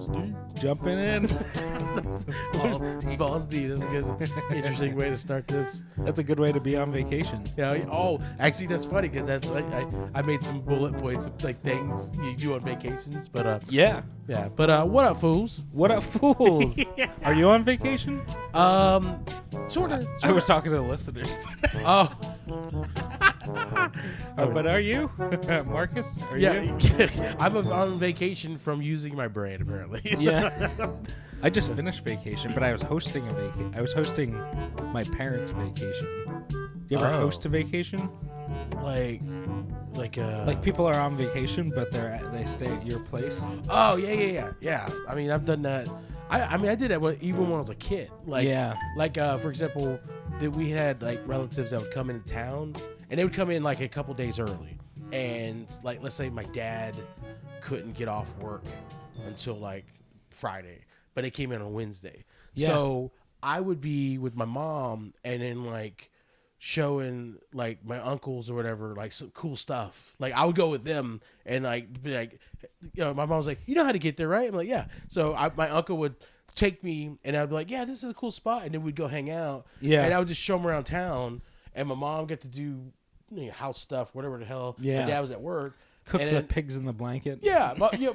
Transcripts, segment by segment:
Balls deep. Jumping in. Balls deep. That's a good, interesting way to start this. That's a good way to be on vacation. Yeah. Oh, actually, that's funny because that's I made some bullet points of like things you do on vacations. But Yeah. yeah. But what up, fools? What up, fools? Are you on vacation? Sort of. I was talking to the listeners. Oh. But are you, Marcus? Are Yeah, you? I'm on vacation from using my brain, apparently. Yeah. I just finished vacation, but I was hosting a vacation. I was hosting my parents' vacation. You ever host a vacation? like people are on vacation, but they stay at your place. Oh yeah. I mean, I've done that. I did that even when I was a kid. For example, that we had like relatives that would come into town, and they would come in like a couple days early, and like let's say my dad couldn't get off work until like Friday, but they came in on Wednesday. Yeah. So I would be with my mom, and then like showing like my uncles or whatever like some cool stuff. Like I would go with them and like be like, my mom was like, you know how to get there, right? I'm like, yeah. So my uncle would take me, and I'd be like, yeah, this is a cool spot, and then we'd go hang out. Yeah. And I would just show them around town, and my mom got to do house stuff, whatever the hell. Yeah. My dad was at work. Cook and the then, pigs in the blanket. yeah, but a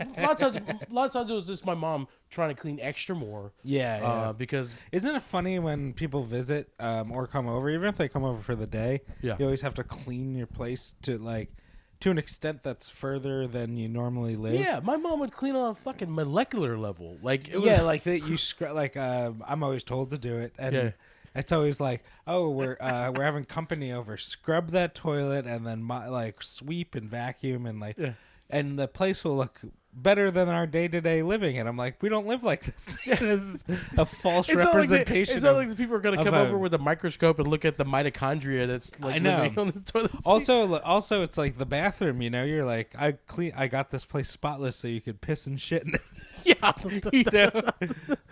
lot of times it was just my mom trying to clean extra more. Yeah. Because Isn't it funny when people visit or come over, even if they come over for the day, Yeah. you always have to clean your place to an extent that's further than you normally live. yeah, my mom would clean on a fucking molecular level. Like it was, Yeah, like that you I'm always told to do it, and Yeah. it's always like, oh, we're having company over, scrub that toilet and then sweep and vacuum and Yeah. and the place will look better than our day-to-day living. And I'm like, we don't live like this. This is a false representation. It's not like the people are going to come over with a microscope and look at the mitochondria that's like living on the toilet seat. Also, it's like the bathroom. You're like, I got this place spotless so you could piss and shit in it. Yeah.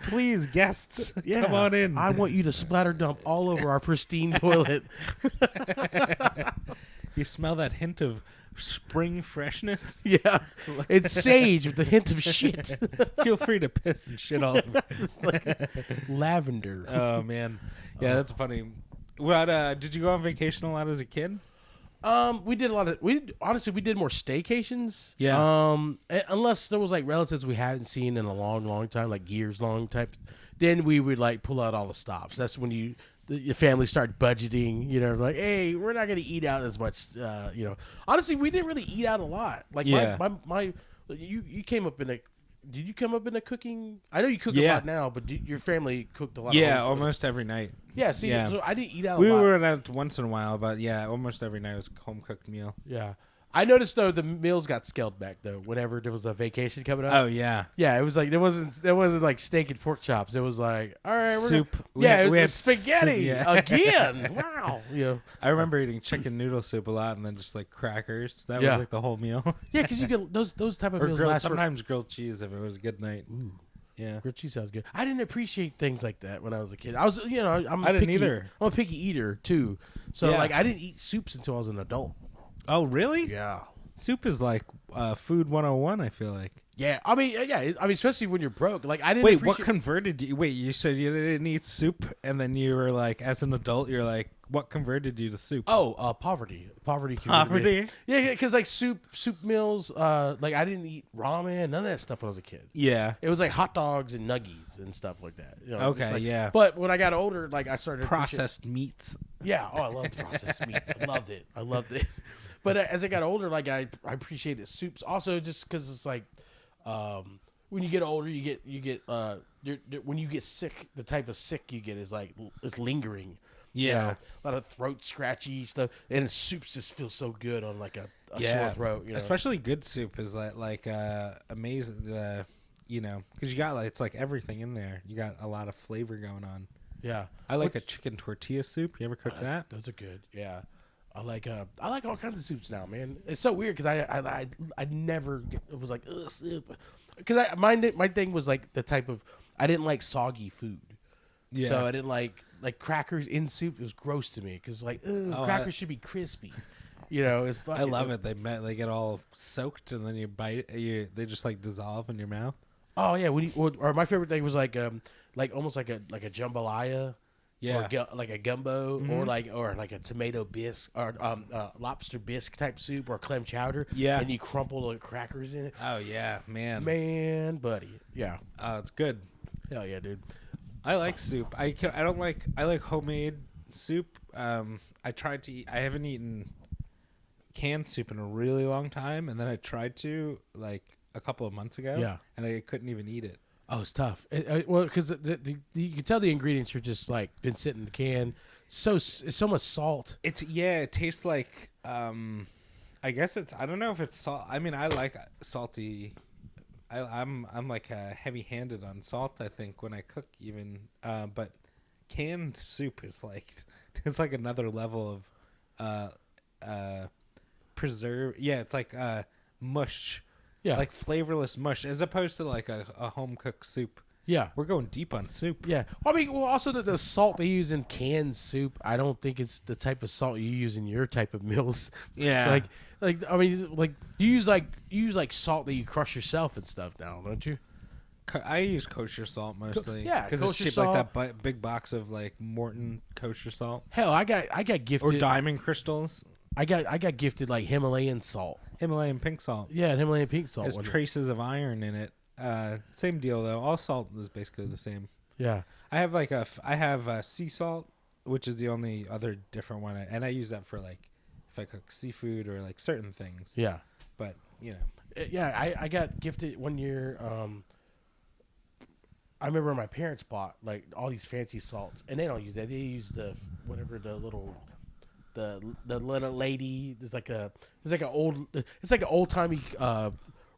Please, guests, Yeah. come on in. I want you to splatter dump all over our pristine toilet. You smell that hint of spring freshness? Yeah. It's sage with a hint of shit. Feel free to piss and shit all over. It's like lavender. Oh, man. Yeah, that's funny. What, did you go on vacation a lot as a kid? We did a lot of. We did more staycations. Yeah. Unless there was like relatives we hadn't seen in a long, long time, like years long type. Then we would like pull out all the stops. That's when your family start budgeting. Like, hey, we're not gonna eat out as much. Honestly, we didn't really eat out a lot. Like you came up in a. Did you come up in a cooking? I know you cook a lot now, but your family cooked a lot. Yeah, almost every night. Yeah, see, so I didn't eat out a lot. We were out once in a while, but yeah, almost every night was a home-cooked meal. Yeah. I noticed, though, the meals got scaled back, though, whenever there was a vacation coming up. Oh, yeah. Yeah, it was like, there wasn't like steak and pork chops. It was like, all right, we're soup. It was spaghetti again. Wow. Yeah. I remember eating chicken noodle soup a lot and then just like crackers. That was like the whole meal. Yeah, because you get those type of meals sometimes grilled cheese if it was a good night. Ooh. Yeah. Grilled cheese sounds good. I didn't appreciate things like that when I was a kid. I didn't either. I'm a picky eater, too. So, I didn't eat soups until I was an adult. Oh, really? Yeah. Soup is like food 101, I feel like. Yeah, I mean, especially when you're broke. Like, I didn't. Wait, what converted you? Wait, you said you didn't eat soup, and then you were like, as an adult, you're like, what converted you to soup? Oh, poverty. Poverty. Yeah, because like soup meals. Like I didn't eat ramen, none of that stuff when I was a kid. Yeah, it was like hot dogs and nuggies and stuff like that. Okay, yeah. But when I got older, like I started processed meats. Yeah, I loved processed meats. I loved it. But as I got older, like I appreciated soups also, just because it's like, when you get older, you get when you get sick, the type of sick you get is like it's lingering. Yeah, a lot of throat scratchy stuff, and soups just feel so good on like a sore throat. Especially good soup is like amazing. Because you got it's like everything in there. You got a lot of flavor going on. Yeah, I like a chicken tortilla soup. You ever cook that? Those are good. Yeah. I like all kinds of soups now, man. It's so weird because I never was like soup, because my thing was like the type of, I didn't like soggy food, so I didn't like crackers in soup. It was gross to me because crackers should be crispy, it's fucking. I love it. They get all soaked and then you bite. They just like dissolve in your mouth. Oh yeah, or my favorite thing was like almost like a jambalaya. Yeah. Or like a gumbo, or like a tomato bisque, or lobster bisque type soup, or clam chowder. Yeah. And you crumple the crackers in it. Oh yeah, Man, buddy. Yeah. It's good. Hell yeah, dude. I like soup. I like homemade soup. I tried to eat. I haven't eaten canned soup in a really long time, and then I tried to like a couple of months ago. Yeah. And I couldn't even eat it. Oh, it's tough. Well, because you can tell the ingredients are just like been sitting in the can. It's so much salt. It tastes like. I guess I don't know if it's salt. I mean, I like salty. I'm like heavy-handed on salt. I think when I cook, even. But canned soup is like it's like another level of preserve. Yeah, it's like mush. Yeah. Like flavorless mush, as opposed to like a home cooked soup. Yeah. We're going deep on soup. Yeah. I mean, well, also the salt they use in canned soup, I don't think it's the type of salt you use in your type of meals. Yeah. I mean, like you use salt that you crush yourself and stuff now, don't you? I use kosher salt mostly. Yeah, because it's kosher cheap, salt. like that big box of like Morton kosher salt Hell, I got gifted or diamond crystals. I got gifted like Himalayan salt. Himalayan pink salt. Yeah, Himalayan pink salt. Has traces of iron in it. Same deal though. All salt is basically the same. Yeah. I have sea salt, which is the only other different one, and I use that for like if I cook seafood or like certain things. Yeah. But you know. Yeah, I got gifted one year. I remember my parents bought like all these fancy salts, and they don't use that. They use the little lady. It's like an old timey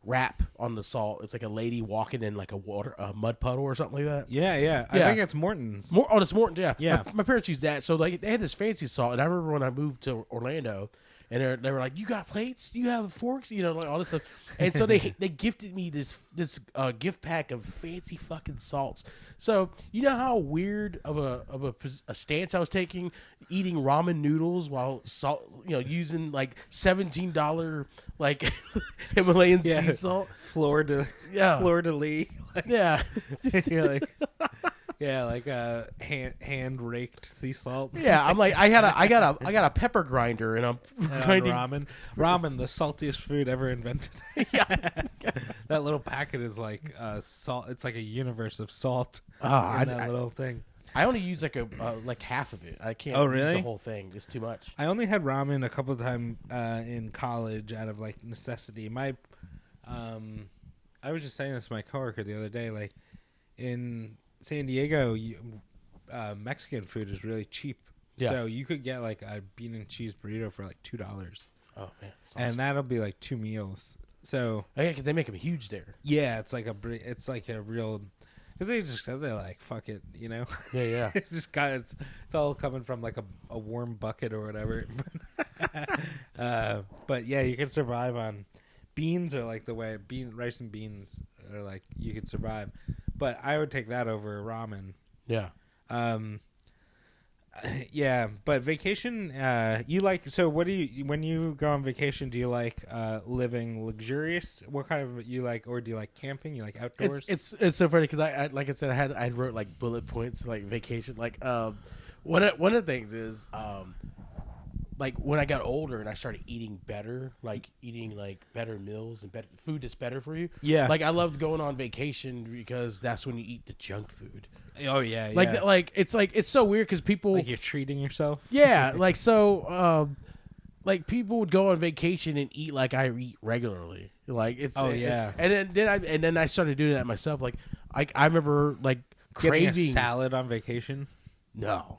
wrap on the salt. It's like a lady walking in like a mud puddle or something like that. Yeah. I think it's Morton's. It's Morton. Yeah. Yeah. My parents used that, so like they had this fancy salt, and I remember when I moved to Orlando. And they were like, "You got plates? Do you have forks? You know, like all this stuff." And so they gifted me this gift pack of fancy fucking salts. So you know how weird of a stance I was taking, eating ramen noodles while using like $17 like Himalayan sea salt, Fleur de lis. Yeah, You're like. Yeah, like hand raked sea salt. Yeah, I'm like I got a pepper grinder and I'm grinding ramen, the saltiest food ever invented. Yeah. That little packet is like salt. It's like a universe of salt in that little thing. I only use like half of it. I can't use the whole thing. It's too much. I only had ramen a couple of times in college out of like necessity. I was just saying this to my coworker the other day, like in San Diego, Mexican food is really cheap. Yeah. So you could get like a bean and cheese burrito for like $2. Oh man, awesome. And that'll be like 2 meals. So yeah, 'cause they make them huge there. Yeah, it's like a real, because they're like fuck it, you know. Yeah. It's all coming from like a warm bucket or whatever. But yeah, you can survive on beans are like rice and beans are like you could survive. But I would take that over ramen. Yeah. Yeah, but vacation, you like, so what do you, when you go on vacation, do you like living luxurious? What kind of, you like, or do you like camping? You like outdoors? It's so funny because I like I said, I wrote like bullet points, like vacation. Like one of the things is like when I got older and I started eating better, like eating like better meals and better food that's better for you. Yeah. Like I loved going on vacation because that's when you eat the junk food. Oh yeah. Like it's so weird because people like you're treating yourself. Yeah. Like so, like people would go on vacation and eat like I eat regularly. Like it's and then I started doing that myself. Like I remember like getting craving a salad on vacation. No.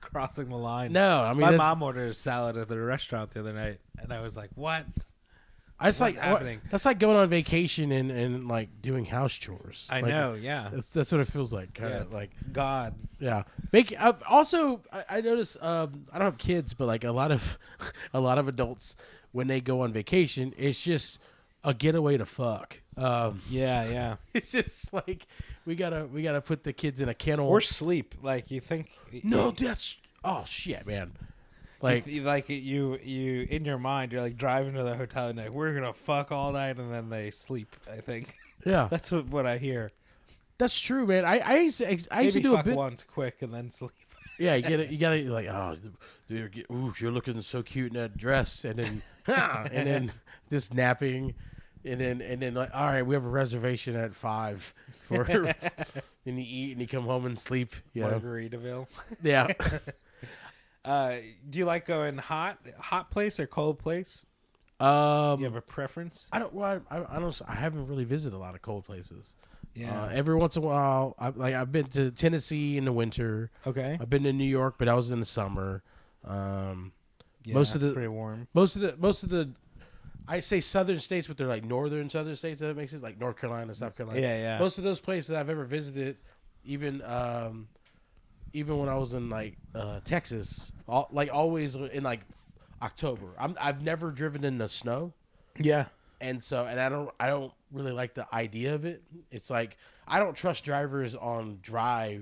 Crossing the line. No, I mean my mom ordered a salad at the restaurant the other night, and I was like, "What? What's happening?" That's like going on vacation and like doing house chores. I know, yeah. That's what it feels like, kind of like God. Yeah. Also, I notice I don't have kids, but like a lot of adults when they go on vacation, it's just a getaway to fuck. Yeah. It's just like we gotta put the kids in a kennel or sleep. Like you think? No, that's shit, man. Like, you in your mind, you're like driving to the hotel and like, we're gonna fuck all night, and then they sleep. I think yeah, that's what I hear. that's true, man. I used to do fuck a bit. once quick and then sleep. Yeah, you get it. You gotta like, oh, dude, you're looking so cute in that dress, and then, and then this napping, and then like, all right, we have a reservation at 5 for, and you eat and you come home and sleep. You know? Margaritaville. Yeah. Do you like going hot place or cold place? Do you have a preference? I don't. Well, I don't. I haven't really visited a lot of cold places. Yeah. Every once in a while, I've been to Tennessee in the winter. Okay. I've been to New York, but I was in the summer. Yeah, most of the pretty warm. Most of the, I say southern states, but they're like northern southern states. That makes it like North Carolina, South Carolina. Yeah, yeah. Most of those places I've ever visited, even when I was in like Texas, always in like October. I've never driven in the snow. Yeah. And I don't really like the idea of it. It's like I don't trust drivers on dry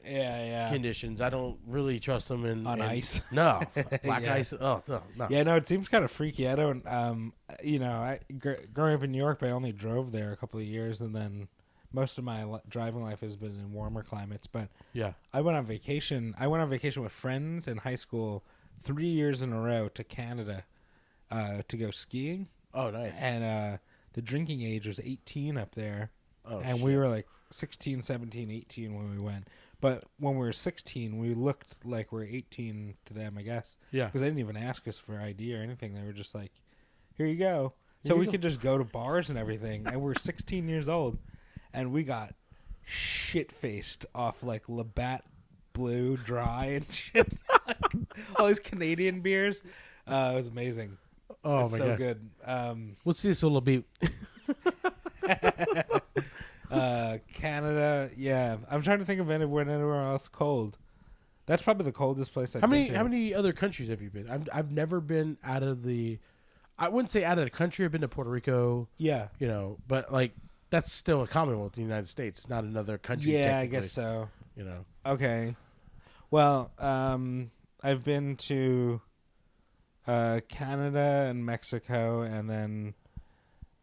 conditions. I don't really trust them in ice. No, black Yeah. ice. Oh no. Yeah, no, it seems kind of freaky. I don't, growing up in New York, I only drove there a couple of years, and then most of my driving life has been in warmer climates. But Yeah. I went on vacation. With friends in high school 3 years in a row to Canada to go skiing. Oh, nice. And the drinking age was 18 up there. Oh, and shit. we were like 16, 17, 18 when we went. But when we were 16, we looked like we were 18 to them, I guess. Yeah. Because they didn't even ask us for ID or anything. They were just like, here you go. So we could just go to bars and everything. And we're 16 years old. And we got shit-faced off like Labatt Blue Dry and shit. All these Canadian beers. It was amazing. Oh, It's my so God. good. What's this all about? Canada, yeah. I'm trying to think of anywhere else cold. That's probably the coldest place I've How been to. many other countries have you been? I've never been out of the. I wouldn't say out of the country. I've been to Puerto Rico. Yeah. But like that's still a Commonwealth, the United States. It's not another country. Yeah, I guess so. Okay. Well, I've been to Canada and Mexico, and then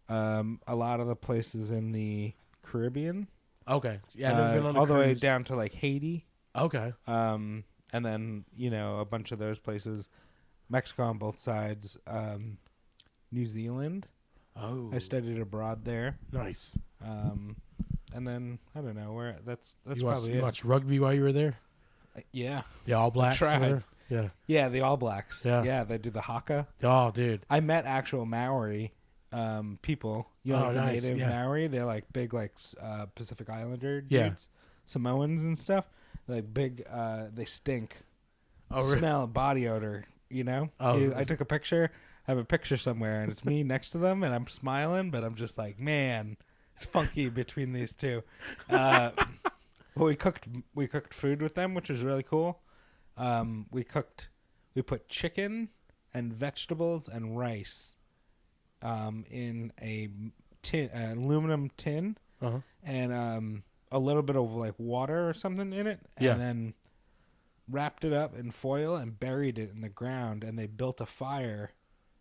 a lot of the places in the Caribbean. Okay. Yeah, I've never been on a all the way cruise. down to like Haiti. Okay. And then a bunch of those places, Mexico on both sides, New Zealand. Oh, I studied abroad there. nice. And then I don't know where. That's You probably it. watched rugby while you were there? Yeah, The All Blacks. tried. there? Yeah. yeah, the All Blacks. Yeah. They do the haka. Oh, dude. I met actual Maori people. Oh, The nice, native yeah. Maori. They're like big, like Pacific Islander dudes, Yeah. Samoans and stuff. Like big. They stink. Oh, really? Smell body odor. Oh. I took a picture. I have a picture somewhere, and it's me next to them, and I'm smiling, but I'm just like, man, it's funky between these two. Well, we cooked food with them, which was really cool. We put chicken and vegetables and rice in a aluminum tin, and a little bit of like water or something in it, Yeah. and then wrapped it up in foil and buried it in the ground, and they built a fire.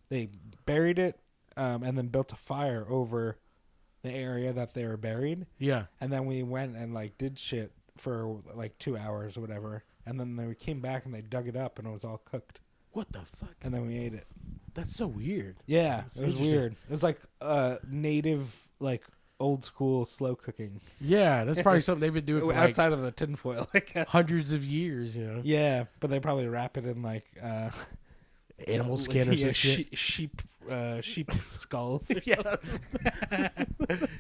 They buried it and then built a fire over the area that they were buried. Yeah. And then we went and like did shit for like 2 hours or whatever. And then they came back and they dug it up and it was all cooked. What the fuck? And then we ate it. That's so weird. Yeah, That's it was interesting. weird. It was like native, like old school slow cooking. Yeah, that's probably something they've been doing for like Outside of the tinfoil, I guess. hundreds of years, Yeah, but they probably wrap it in like Animal skin or some shit. sheep skulls. Or something.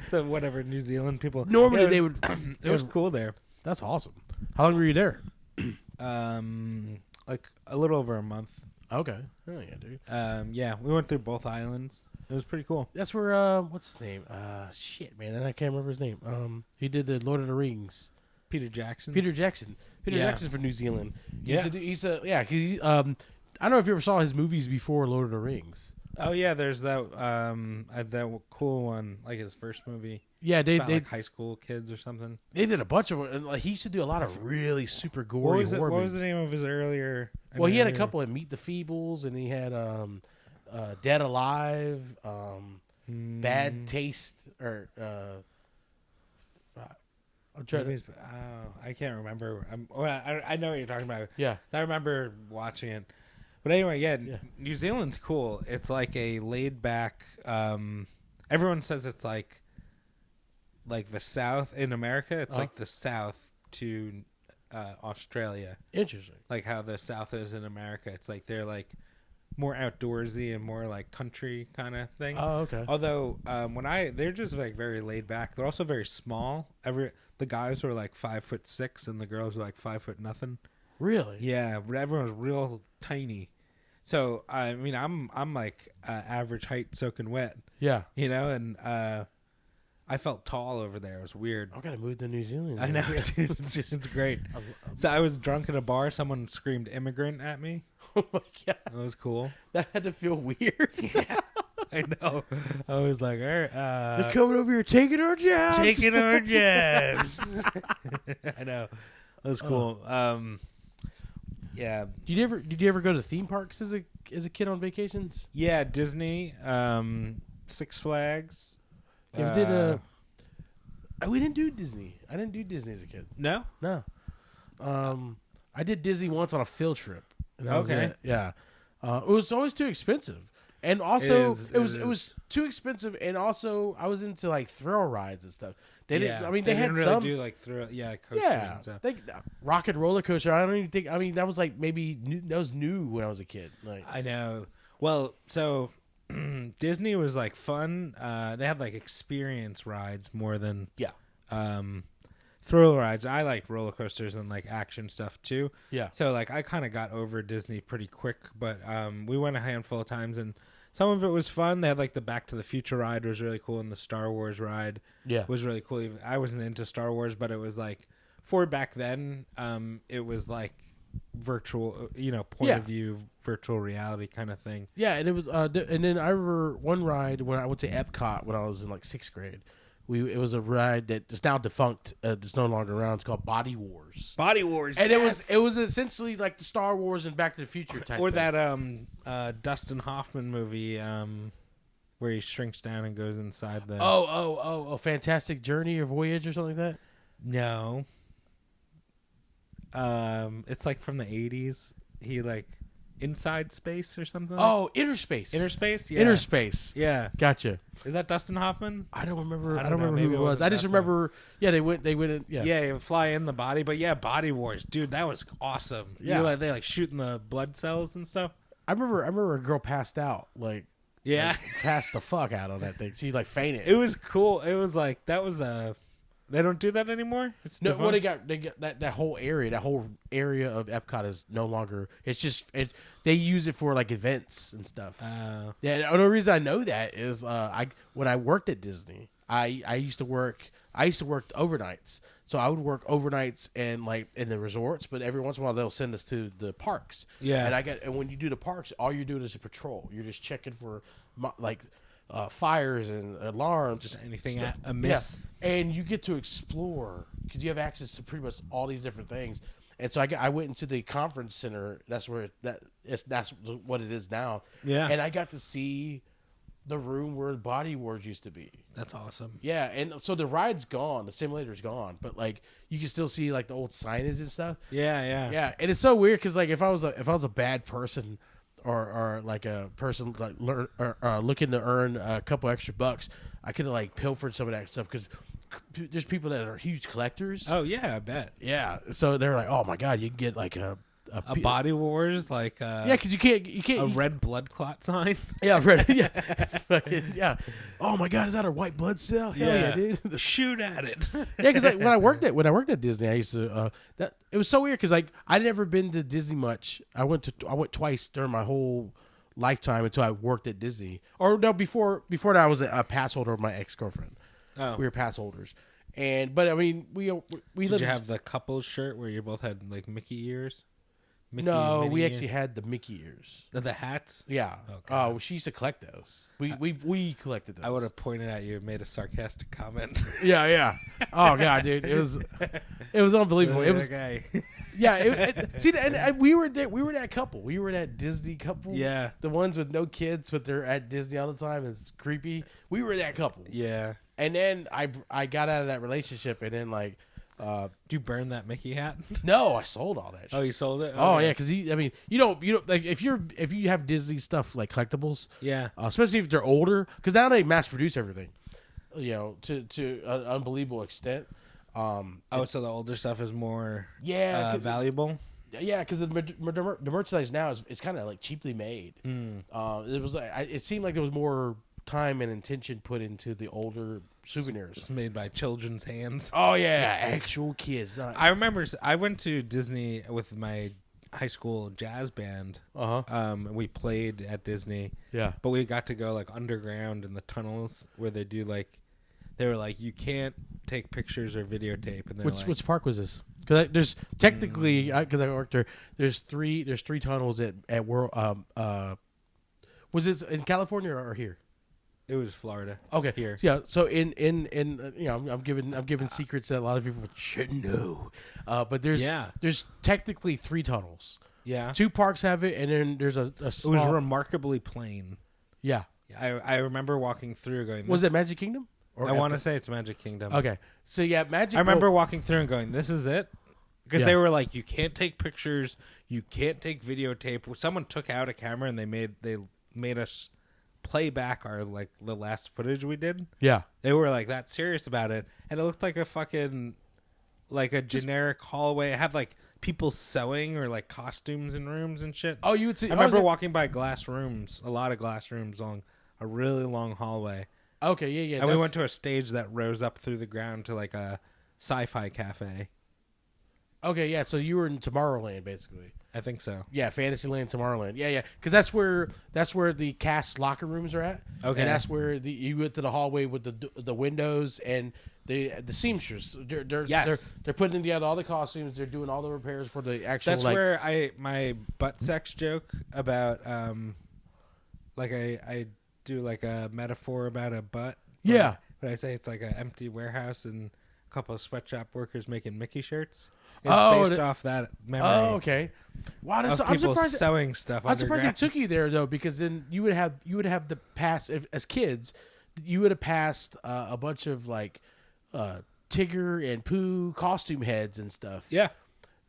So whatever, New Zealand people. Normally Yeah, they would. It was cool there. That's awesome. How long were you there? Like a little over a month. Okay. Oh yeah, dude. Yeah, we went through both islands. It was pretty cool. That's where what's his name? Shit, man, I can't remember his name. He did the Lord of the Rings. Peter Jackson. Peter Jackson. Peter Yeah. Jackson's from New Zealand. Yeah. He's I don't know if you ever saw his movies before Lord of the Rings. Oh yeah, there's that cool one, like his first movie. Yeah, It's about, like high school kids or something. they did a bunch of, and like he used to do a lot of really super gory horror What was movies. the name of his earlier? Well, he had a couple of Meet the Feebles, and he had Dead Alive, Bad Taste, or I'm trying to. I can't remember. I know what you're talking about. Yeah. I remember watching it. But anyway, yeah, New Zealand's cool. It's like a laid back. Everyone says it's like the South in America. It's like the South to Australia. Interesting. Like how the South is in America. It's like they're like more outdoorsy and more like country kind of thing. Oh, okay. Although they're just like very laid back. They're also very small. The guys were like 5'6" and the girls were like 5 foot nothing. Really? Yeah, but everyone's real tiny. So I mean, I'm like average height, soaking wet. Yeah. You know, and I felt tall over there. It was weird. I gotta move to New Zealand. I know, dude. It's great. So I was drunk in a bar. Someone screamed "immigrant" at me. Oh my god, that was cool. That had to feel weird. Yeah, I know. I was like, all right, they're coming over here taking our jobs. taking our jobs. I know. That was cool. Yeah. Did you ever go to theme parks as a kid on vacations? Yeah, Disney, Six Flags. Yeah, we didn't do Disney. I didn't do Disney as a kid. No? No. I did Disney once on a field trip. And that was it. Yeah. It was always too expensive. And also it was too expensive, and also I was into like thrill rides and stuff. They didn't they had really some do like coasters and stuff. Rocket Roller Coaster. I don't even think that was like that was new when I was a kid. Like I know. Well, so Disney was like fun. They had like experience rides more than thrill rides. I like roller coasters and like action stuff too. Yeah. So like I kind of got over Disney pretty quick, but we went a handful of times and some of it was fun. They had like the Back to the Future ride was really cool, and the Star Wars ride was really cool. I wasn't into Star Wars, but it was like for back then, it was like virtual, point of view, virtual reality kind of thing. Yeah, and it was and then I remember one ride when I went to Epcot when I was in like 6th grade. It was a ride that is now defunct. It's no longer around. It's called Body Wars. Body Wars, and it was essentially like the Star Wars and Back to the Future type. Or thing. that Dustin Hoffman movie where he shrinks down and goes inside the. Oh, Fantastic Journey or Voyage or something like that. No. It's like from the 80s. He like Inside Space or something. Oh, Inner Space. Inner Space. Yeah. Inner Space. Yeah. Gotcha. Is that Dustin Hoffman? I don't remember. I don't remember who it was. I just remember. Yeah, they went. In, yeah. Yeah, you fly in the body, but yeah, Body Wars, dude, that was awesome. Yeah, they like shooting the blood cells and stuff. I remember a girl passed out. Like passed the fuck out on that thing. She like fainted. It was cool. It was like that was a. They don't do that anymore. It's no. Well, they got that whole area. That whole area of Epcot is no longer. It's just they use it for like events and stuff. Yeah. The only reason I know that is when I worked at Disney, I used to work overnights. So I would work overnights and like in the resorts, but every once in a while they'll send us to the parks. Yeah. And when you do the parks, all you're doing is a patrol. You're just checking for like. Fires and alarms, just anything amiss, and you get to explore because you have access to pretty much all these different things. And so I went into the conference center. That's what it is now. Yeah, and I got to see the room where Body Wars used to be. That's awesome. Yeah, and so the ride's gone, the simulator's gone, but like you can still see like the old signage and stuff. Yeah. And it's so weird because like if I was a bad person. Or like a person like looking to earn a couple extra bucks, I could have like pilfered some of that stuff because there's people that are huge collectors. Oh yeah, I bet. Yeah, so they're like, oh my god, you can get like a Body Wars, like because you can't a red blood clot sign. Yeah, red. Yeah, yeah. Oh my god, is that a white blood cell? Hell yeah, dude. Shoot at it. Yeah, because like when I worked at Disney, I used to it was so weird because like I'd never been to Disney much. I went twice during my whole lifetime until I worked at Disney. Or no, before that I was a pass holder of my ex-girlfriend. Oh, we were pass holders. But I mean we Did you have the couples shirt where you both had like Mickey ears? Mickey, No, we Minnie actually had the Mickey ears. the hats. Yeah. Okay. She used to collect those. We collected those. I would have pointed at you and made a sarcastic comment. Yeah. Oh god, dude, it was unbelievable. It was guy. yeah. See, and we were that couple. We were that Disney couple. Yeah. The ones with no kids, but they're at Disney all the time. And it's creepy. We were that couple. Yeah. And then I got out of that relationship, and then like. Did you burn that Mickey hat? No, I sold all that shit. Oh, you sold it? Oh yeah, because I mean, you don't like if you have Disney stuff like collectibles, Yeah. especially if they're older, because now they mass produce everything, to an unbelievable extent. So the older stuff is more valuable. Yeah, because the merchandise now is kind of like cheaply made. It was like it seemed like there was more time and intention put into the older souvenirs. It's made by children's hands. Oh yeah, actual kids. I remember I went to Disney with my high school jazz band. We played at Disney. Yeah, but we got to go like underground in the tunnels where they were like you can't take pictures or videotape. And which park was this? Because there's technically because I worked there. There's three tunnels at World. Was this in California or here? It was Florida. Okay. Here. Yeah. So in I'm giving secrets that a lot of people shouldn't know. But there's technically 3 tunnels. Yeah. 2 parks have it, and then there's a small. It was remarkably plain. Yeah. I remember walking through going. Was it Magic Kingdom? I want to say it's Magic Kingdom. Okay. So yeah, Magic. I remember walking through and going, "This is it," because they were like, "You can't take pictures, you can't take videotape." Someone took out a camera and they made us play back our like the last footage we did. Yeah. They were like that serious about it, and it looked like a fucking like a generic hallway. It had like people sewing or like costumes in rooms and shit. Oh, you would see. I remember walking by glass rooms, a lot of glass rooms along a really long hallway. Okay, yeah. And we went to a stage that rose up through the ground to like a sci-fi cafe. Okay, yeah. So you were in Tomorrowland, basically. I think so. Yeah, Fantasyland, Tomorrowland. Yeah. Because that's where the cast locker rooms are at. Okay. And that's where you went to the hallway with the windows and the seamstress. They're putting together all the costumes. They're doing all the repairs for the actual. That's where my butt sex joke about like I do like a metaphor about a butt. Yeah. But I say it's like an empty warehouse and a couple of sweatshop workers making Mickey shirts. It's based off that memory. Oh, okay. Wow, I'm surprised sewing stuff. I'm surprised it took you there though, because then you would have the past as kids. You would have passed a bunch of like Tigger and Pooh costume heads and stuff. Yeah,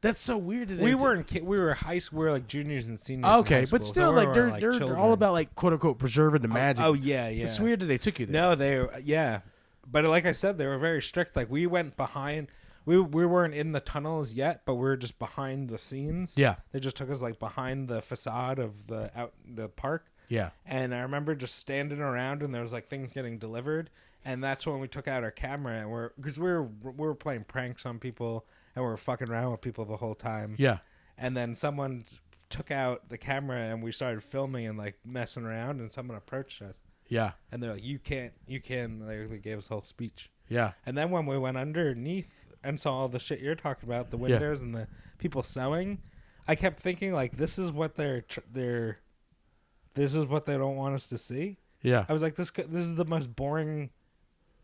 that's so weird. That we were high school. We were like juniors and seniors. Okay, but still, so like they're all about like quote unquote preserving the magic. Oh yeah. It's weird that they took you there. No, but like I said, they were very strict. Like we went behind. We weren't in the tunnels yet, but we were just behind the scenes. Yeah. They just took us like behind the facade of the park. Yeah. And I remember just standing around and there was like things getting delivered, and that's when we took out our camera and because we were playing pranks on people and we were fucking around with people the whole time. Yeah. And then someone took out the camera and we started filming and like messing around, and someone approached us. Yeah. And they're like, you can. They gave us a whole speech. Yeah. And then when we went underneath and saw all the shit you're talking about, the windows and the people sewing, I kept thinking like, this is what this is what they don't want us to see. Yeah. I was like, this is the most boring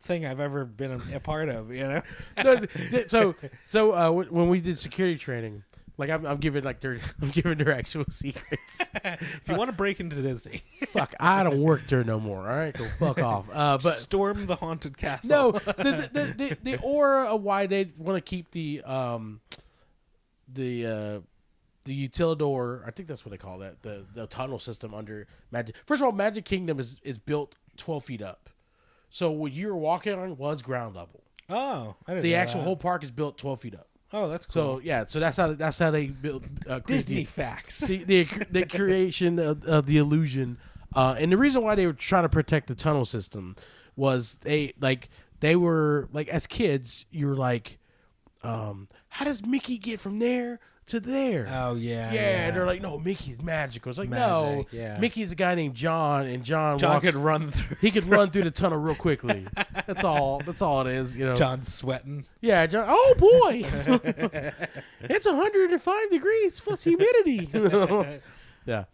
thing I've ever been a part of, you know? So when we did security training, like I'm giving their actual secrets. If you want to break into Disney, fuck, I don't work there no more. All right, go fuck off. But storm the haunted castle. No, the aura of why they want to keep the utilidor, I think that's what they call that, the tunnel system under Magic. First of all, Magic Kingdom is built 12 feet up, so what you were walking on was ground level. Oh, I didn't the know actual that. whole park is built 12 feet up. Oh, that's cool. So yeah, so that's how they built Disney facts. The creation of the illusion, and the reason why they were trying to protect the tunnel system was they were like, as kids you were like, how does Mickey get from there to there. Oh yeah. Yeah, and they're like, no, Mickey's magical. It's like, Magic, no, yeah. Mickey's a guy named John, and John could run through. He could run through the tunnel real quickly. That's all it is, you know. John's sweating. Yeah, John. Oh boy, it's 105 degrees plus humidity. Yeah.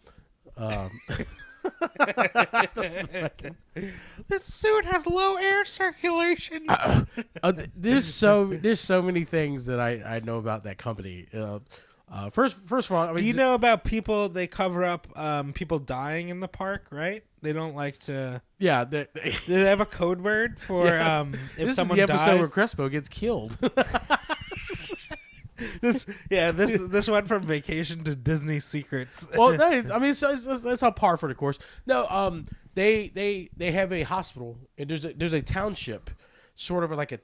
This suit has low air circulation. There's so many things that I know about that company. First of all, I mean, do you know about people? They cover up people dying in the park, right? They don't like to. Yeah, they have a code word for if this someone is the episode dies. where Crespo gets killed. This went from vacation to Disney secrets. Well, that's on par for the course. No, they have a hospital, and there's a township, sort of like a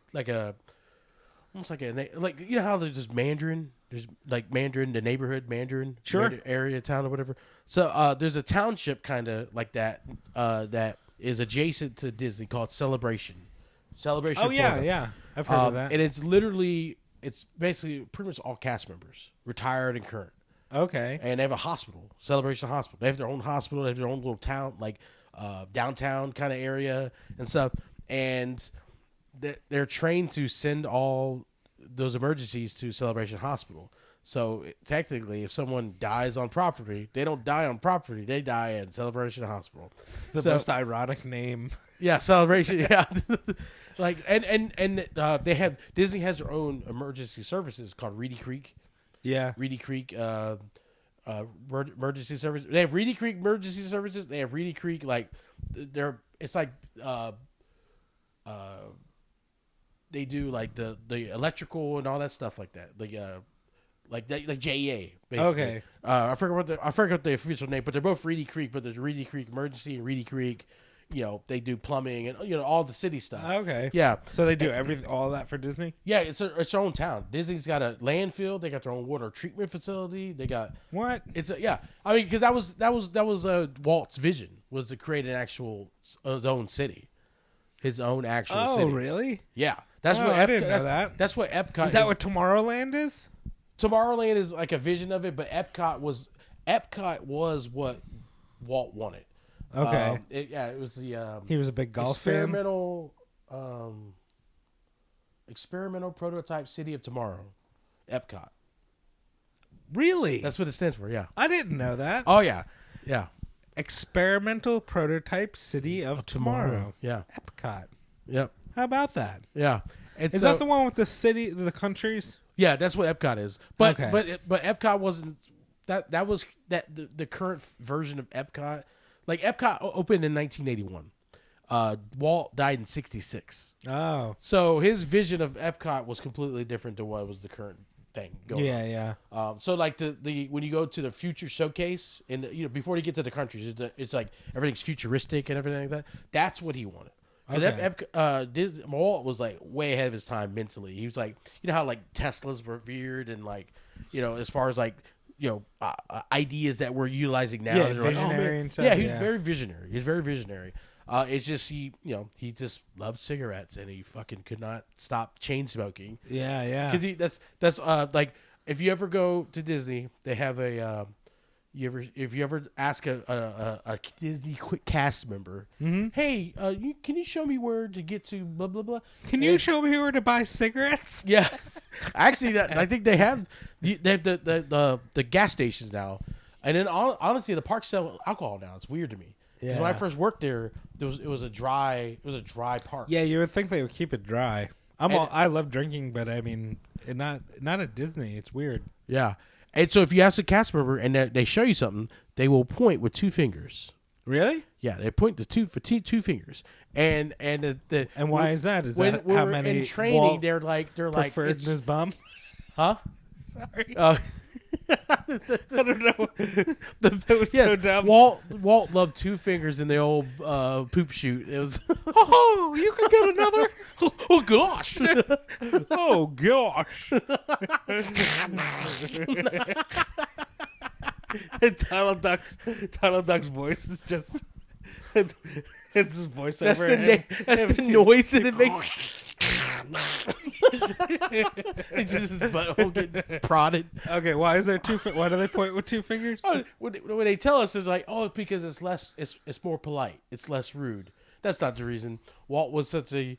almost like you know how there's just Mandarin. There's like Mandarin, the neighborhood Mandarin, sure, area town or whatever. So there's a township kind of like that that is adjacent to Disney called Celebration. Celebration. Oh yeah, Florida. yeah, I've heard of that. And it's basically pretty much all cast members, retired and current. Okay. And they have a hospital, Celebration Hospital. They have their own hospital. They have their own little town, like downtown kind of area and stuff. And they're trained to send all those emergencies to Celebration Hospital. So technically, if someone dies on property, they don't die on property. They die at Celebration Hospital. The most ironic name. Yeah, Celebration. Yeah. Like they have Disney has their own emergency services called Reedy Creek. Yeah, Reedy Creek emergency service. They have Reedy Creek emergency services. They have Reedy Creek it's like they do like the electrical and all that stuff like that. Like JEA basically. Okay. I forget the official name, but they're both Reedy Creek. But there's Reedy Creek Emergency and Reedy Creek. You know, they do plumbing and all the city stuff. Okay. Yeah. So they do all that for Disney? Yeah, it's their own town. Disney's got a landfill. They got their own water treatment facility. They got what? I mean, because that was Walt's vision, was to create an actual his own city, his own actual city. Oh, really? Yeah, that's what I didn't know that. That's what Epcot is. That what Tomorrowland is? Tomorrowland is like a vision of it, but Epcot was what Walt wanted. Okay. It was the he was a big golf fan. Experimental prototype city of tomorrow, Epcot. Really? That's what it stands for. Yeah. I didn't know that. Oh yeah, yeah. Experimental prototype city of tomorrow. Yeah. Epcot. Yep. How about that? Yeah. Is that the one with the countries? Yeah, that's what Epcot is. But okay. but Epcot wasn't that was the current version of Epcot. Like Epcot opened in 1981. Walt died in 1966. Oh. So his vision of Epcot was completely different to what was the current thing going on. Yeah. So like the when you go to the future showcase and before you get to the countries, it's like everything's futuristic and everything like that. That's what he wanted. Because Walt was like way ahead of his time mentally. He was like, how like Teslas were revered and like, as far as like, ideas that we're utilizing now. Yeah, visionary and stuff. Yeah, he's very visionary. He's very visionary. It's just he just loved cigarettes and he fucking could not stop chain smoking. Yeah, yeah. Because that's like if you ever go to Disney, they have a if you ever ask a Disney quick cast member, hey, can you show me where to get to blah blah blah? Can you show me where to buy cigarettes? Yeah, actually, I think they have the gas stations now, and then honestly, the parks sell alcohol now. It's weird to me. Yeah. When I first worked there, it was a dry park. Yeah, you would think they would keep it dry. I love drinking, but I mean, not at Disney. It's weird. Yeah. And so if you ask a cast member and they show you something, they will point with two fingers. Really? Yeah, they point to two fingers. And why is that? Is when that we're how many in training? They're like preferred in his bum? Huh? Sorry. I don't know. That was so dumb. Walt loved two fingers in the old poop chute. It was oh, you can get another. Oh gosh. Oh gosh. Donald Duck's voice is just it's his voiceover. That's the noise that it makes. It's just his butthole getting prodded. Okay, why is there why do they point with two fingers? Oh, when they tell us, it's like, oh, it's because it's less, it's more polite, it's less rude. That's not the reason. Walt was such a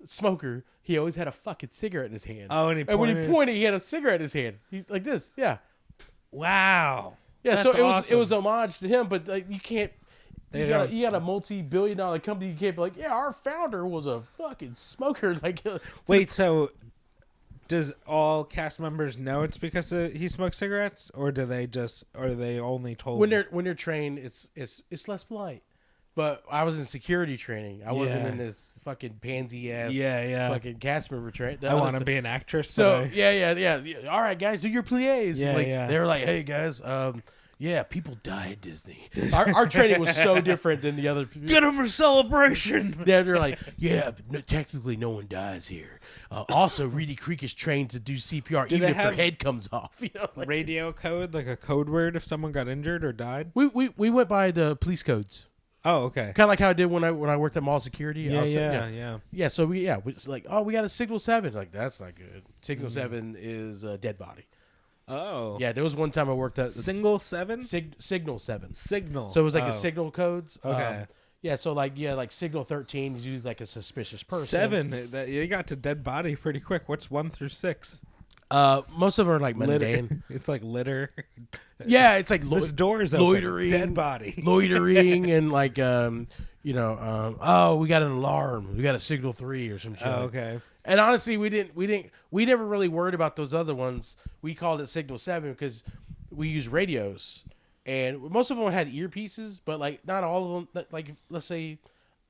smoker. He always had a fucking cigarette in his hand. Oh, and when he pointed, he had a cigarette in his hand. He's like this, yeah. Wow. Yeah, That's so awesome. it was homage to him, but like you can't. You got a multi-billion-dollar company. You can't be like, yeah, our founder was a fucking smoker. Like, wait, so does all cast members know it's because he smokes cigarettes, or do they only told when they're trained, it's less polite. But I was in security training. I wasn't in this fucking pansy ass fucking cast member training. I want to be an actress. So yeah. All right, guys, do your plies. Yeah. They were like, hey guys, yeah, people die at Disney. Our training was so different than the other. Get them a celebration. They're like, yeah, but technically no one dies here. Also, Reedy Creek is trained to do CPR even if their head comes off. You know, like, radio code, like a code word if someone got injured or died. We went by the police codes. Oh, okay. Kind of like how I did when I worked at mall security. Yeah. So it's like, oh, we got a Signal 7. Like, that's not good. Signal 7 is a dead body. Oh. Yeah, there was one time I worked at Signal 7? Signal 7. Signal. So it was like a signal codes. Okay. So like Signal 13 is usually like a suspicious person. 7. You got to dead body pretty quick. What's 1 through 6? Most of them are like mundane. It's like litter. Yeah, it's like this door's open. Loitering, dead body, loitering, and like oh, we got an alarm. We got a Signal 3 or some shit. Oh, okay. And honestly, we never really worried about those other ones. We called it Signal 7 because we use radios, and most of them had earpieces, but like not all of them. Like let's say,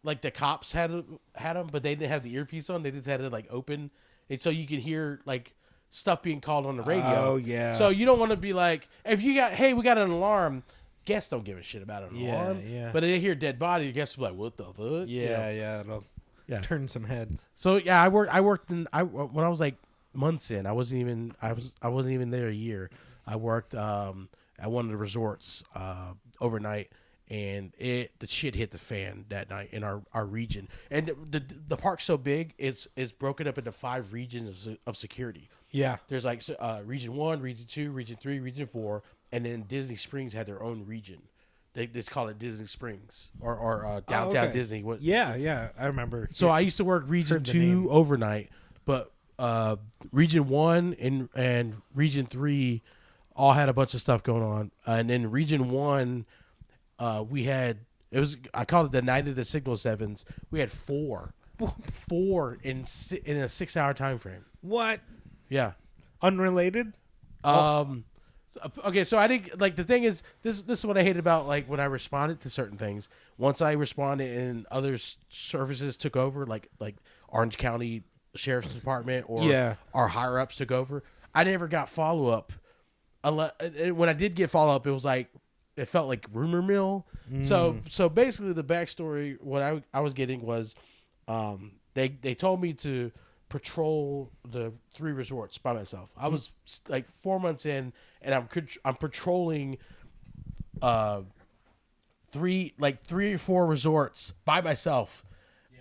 like the cops had them, but they didn't have the earpiece on. They just had it like open, and so you could hear like stuff being called on the radio. Oh yeah. So you don't want to be like, if you got, hey, we got an alarm. Guests don't give a shit about an alarm. Yeah. But they hear dead body. Guests will be like, what the fuck? Yeah. It'll turn some heads. So yeah, I worked when I was like months in. I wasn't even there a year. I worked at one of the resorts overnight, and the shit hit the fan that night in our region. And the park's so big, it's broken up into 5 regions of security. Yeah. There's like region 1, region 2, region 3, region 4, and then Disney Springs had their own region. They just call it Disney Springs or downtown Disney. Yeah, I remember. So I used to work region 2 overnight, but region 1 and region 3 all had a bunch of stuff going on. And then region 1, I called it the night of the Signal 7s. We had 4 in a 6-hour time frame. What? Yeah. Unrelated? Okay, so I think like the thing is this is what I hated about like when I responded to certain things. Once I responded and other services took over, like Orange County Sheriff's Department or our higher ups took over, I never got follow up. When I did get follow up, it felt like rumor mill. So basically the backstory what I was getting was they told me to patrol the 3 resorts by myself. I was like 4 months in, and I'm patrolling 3 or 4 resorts by myself.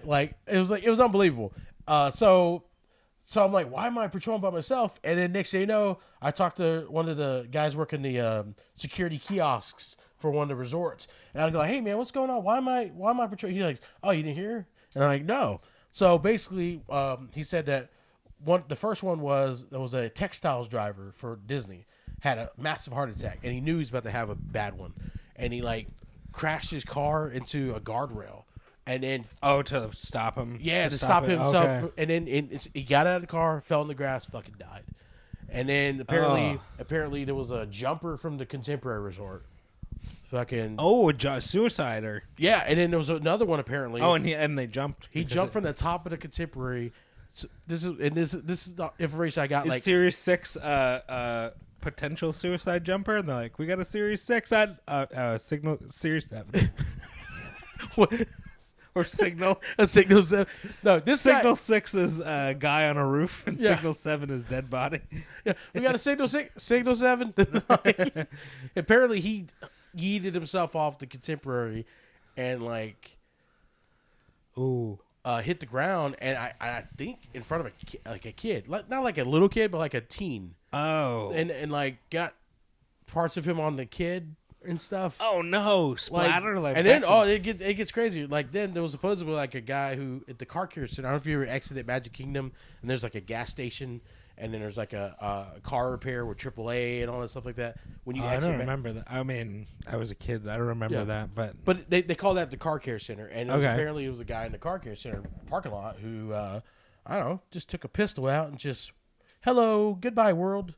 Yeah. It was unbelievable. So I'm like, why am I patrolling by myself? And then next thing you know, I talked to one of the guys working the security kiosks for one of the resorts, and I was like, hey man, what's going on? Why am I patrolling? He's like, oh, you didn't hear? And I'm like, no. So basically, he said that the first one was there was a textiles driver for Disney had a massive heart attack, and he knew he was about to have a bad one, and he crashed his car into a guardrail, and then to stop him, to stop himself, okay. And then he got out of the car, fell in the grass, fucking died, and then apparently there was a jumper from the Contemporary Resort. Fucking a suicide or and then there was another one apparently. And they jumped. He jumped from the top of the Contemporary. So this is the information I got. Is Series 6 potential suicide jumper? And they're like, we got a Series 6 at Signal Series 7. What? Or Signal. A Signal 7. No, this Signal 6 is a guy on a roof, and Signal 7 is dead body. Yeah, we got a Signal 7. Apparently he yeeted himself off the Contemporary, and hit the ground, and I think in front of a kid, not like a little kid, but like a teen. Oh. And like got parts of him on the kid and stuff. Oh no! Splatter like. And then it gets crazy. Like then there was supposedly like a guy who at the car care center. I don't know if you ever exited Magic Kingdom, and there's like a gas station. And then there's like a car repair with AAA and all that stuff like that. When you I don't remember that. I mean, I was a kid. I don't remember that. But they call that the car care center. And apparently it was a guy in the car care center parking lot who, I don't know, just took a pistol out and just, hello, goodbye, world.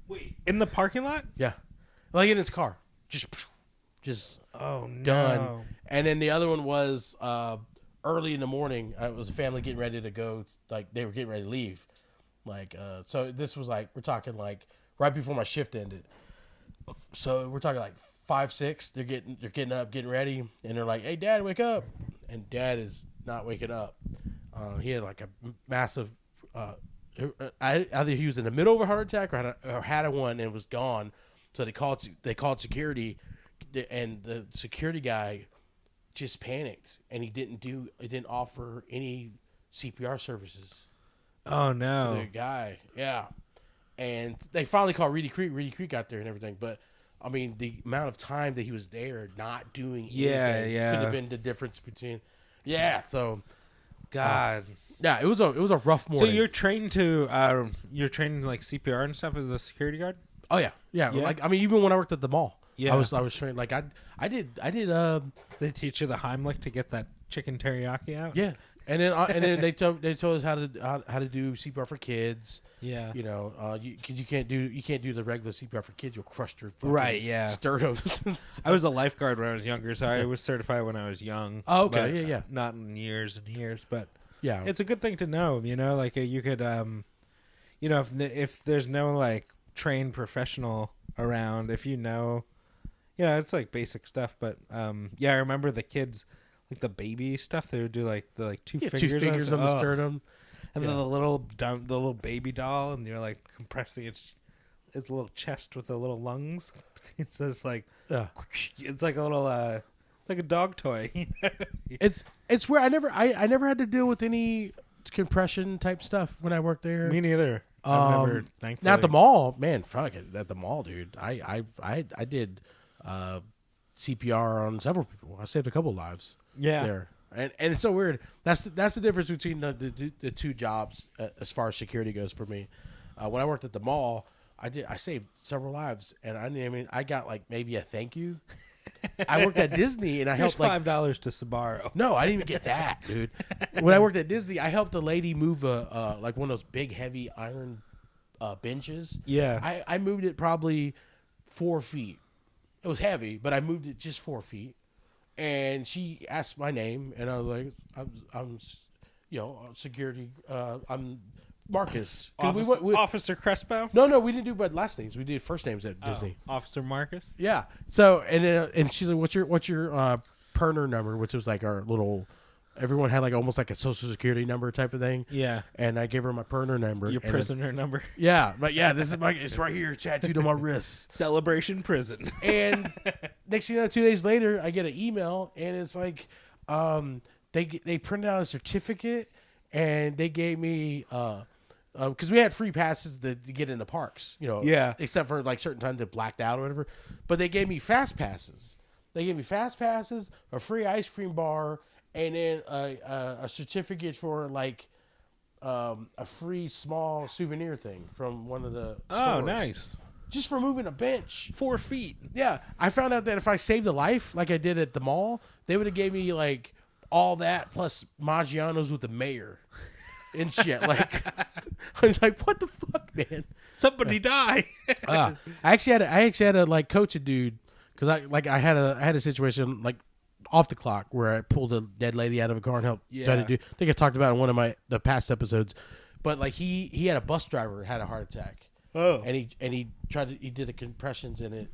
Wait, in the parking lot? Yeah. Like in his car. Just oh, no. done. And then the other one was early in the morning. It was a family getting ready to go. Like they were getting ready to leave. Like, so this was like, we're talking like right before my shift ended. So we're talking like 5, 6. They're getting up, getting ready, and they're like, "Hey, Dad, wake up!" And Dad is not waking up. He had like a massive. Either he was in the middle of a heart attack or had one and was gone. So they called security, and the security guy just panicked, and he didn't offer any CPR services. Oh no! To the guy, yeah. And they finally called Reedy Creek. Reedy Creek got there and everything, but I mean, the amount of time that he was there not doing anything could have been the difference between. Yeah, so God. Yeah, it was a rough morning. So you're trained to like CPR and stuff as a security guard? Oh yeah. Like I mean, even when I worked at the mall, yeah, I was trained. Like I did. They teach you the Heimlich to get that chicken teriyaki out. Yeah. And then they told us how to do CPR for kids. Yeah, you know, because you can't do the regular CPR for kids. You'll crush their sternums. I was a lifeguard when I was younger, so I was certified when I was young. Oh, okay, yeah. Not in years and years, but yeah, it's a good thing to know. You know, like you could, you know, if there's no like trained professional around, if you know, it's like basic stuff. But yeah, I remember the kids. Like the baby stuff, they would do like the two fingers on the sternum, and then the little baby doll, and you're like compressing its little chest with the little lungs. It's just like it's like a little like a dog toy. It's where I never had to deal with any compression type stuff when I worked there. Me neither. I've never, thankfully. Now at the mall, man, fuck it. At the mall, dude, I did CPR on several people. I saved a couple lives. Yeah, there, and it's so weird. That's the difference between the two jobs as far as security goes for me. When I worked at the mall, I saved several lives, and I got like maybe a thank you. I worked at Disney, and I helped $5 to Sbarro. No, I didn't even get that, dude. When I worked at Disney, I helped a lady move like one of those big heavy iron benches. Yeah, I moved it probably 4 feet. It was heavy, but I moved it just 4 feet. And she asked my name, and I was like, I'm security. I'm Marcus. Officer Crespo? No, we didn't do but last names. We did first names at Disney. Officer Marcus? Yeah. So, and she's like, what's your Perner number, which was like our little, everyone had like almost like a social security number type of thing. Yeah. And I gave her my Perner number. Your prisoner number? Yeah. But yeah, it's right here tattooed on my wrist. Celebration prison. And next thing you know, 2 days later, I get an email, and it's like they printed out a certificate, and they gave me because we had free passes to get in the parks, Yeah. Except for like certain times that blacked out or whatever. But they gave me fast passes. They gave me fast passes, a free ice cream bar, and then a certificate for like a free small souvenir thing from one of the stores. Oh, nice. Just for moving a bench 4 feet. Yeah, I found out that if I saved a life like I did at the mall, they would have gave me like all that plus Maggiano's with the mayor and shit. Like I was like, what the fuck, man? Somebody die. I actually had to like coach a dude because I had a situation like off the clock where I pulled a dead lady out of a car and helped. Yeah. Try to do. I think I talked about it in one of the past episodes, but like he had a bus driver who had a heart attack. Oh. And he did the compressions and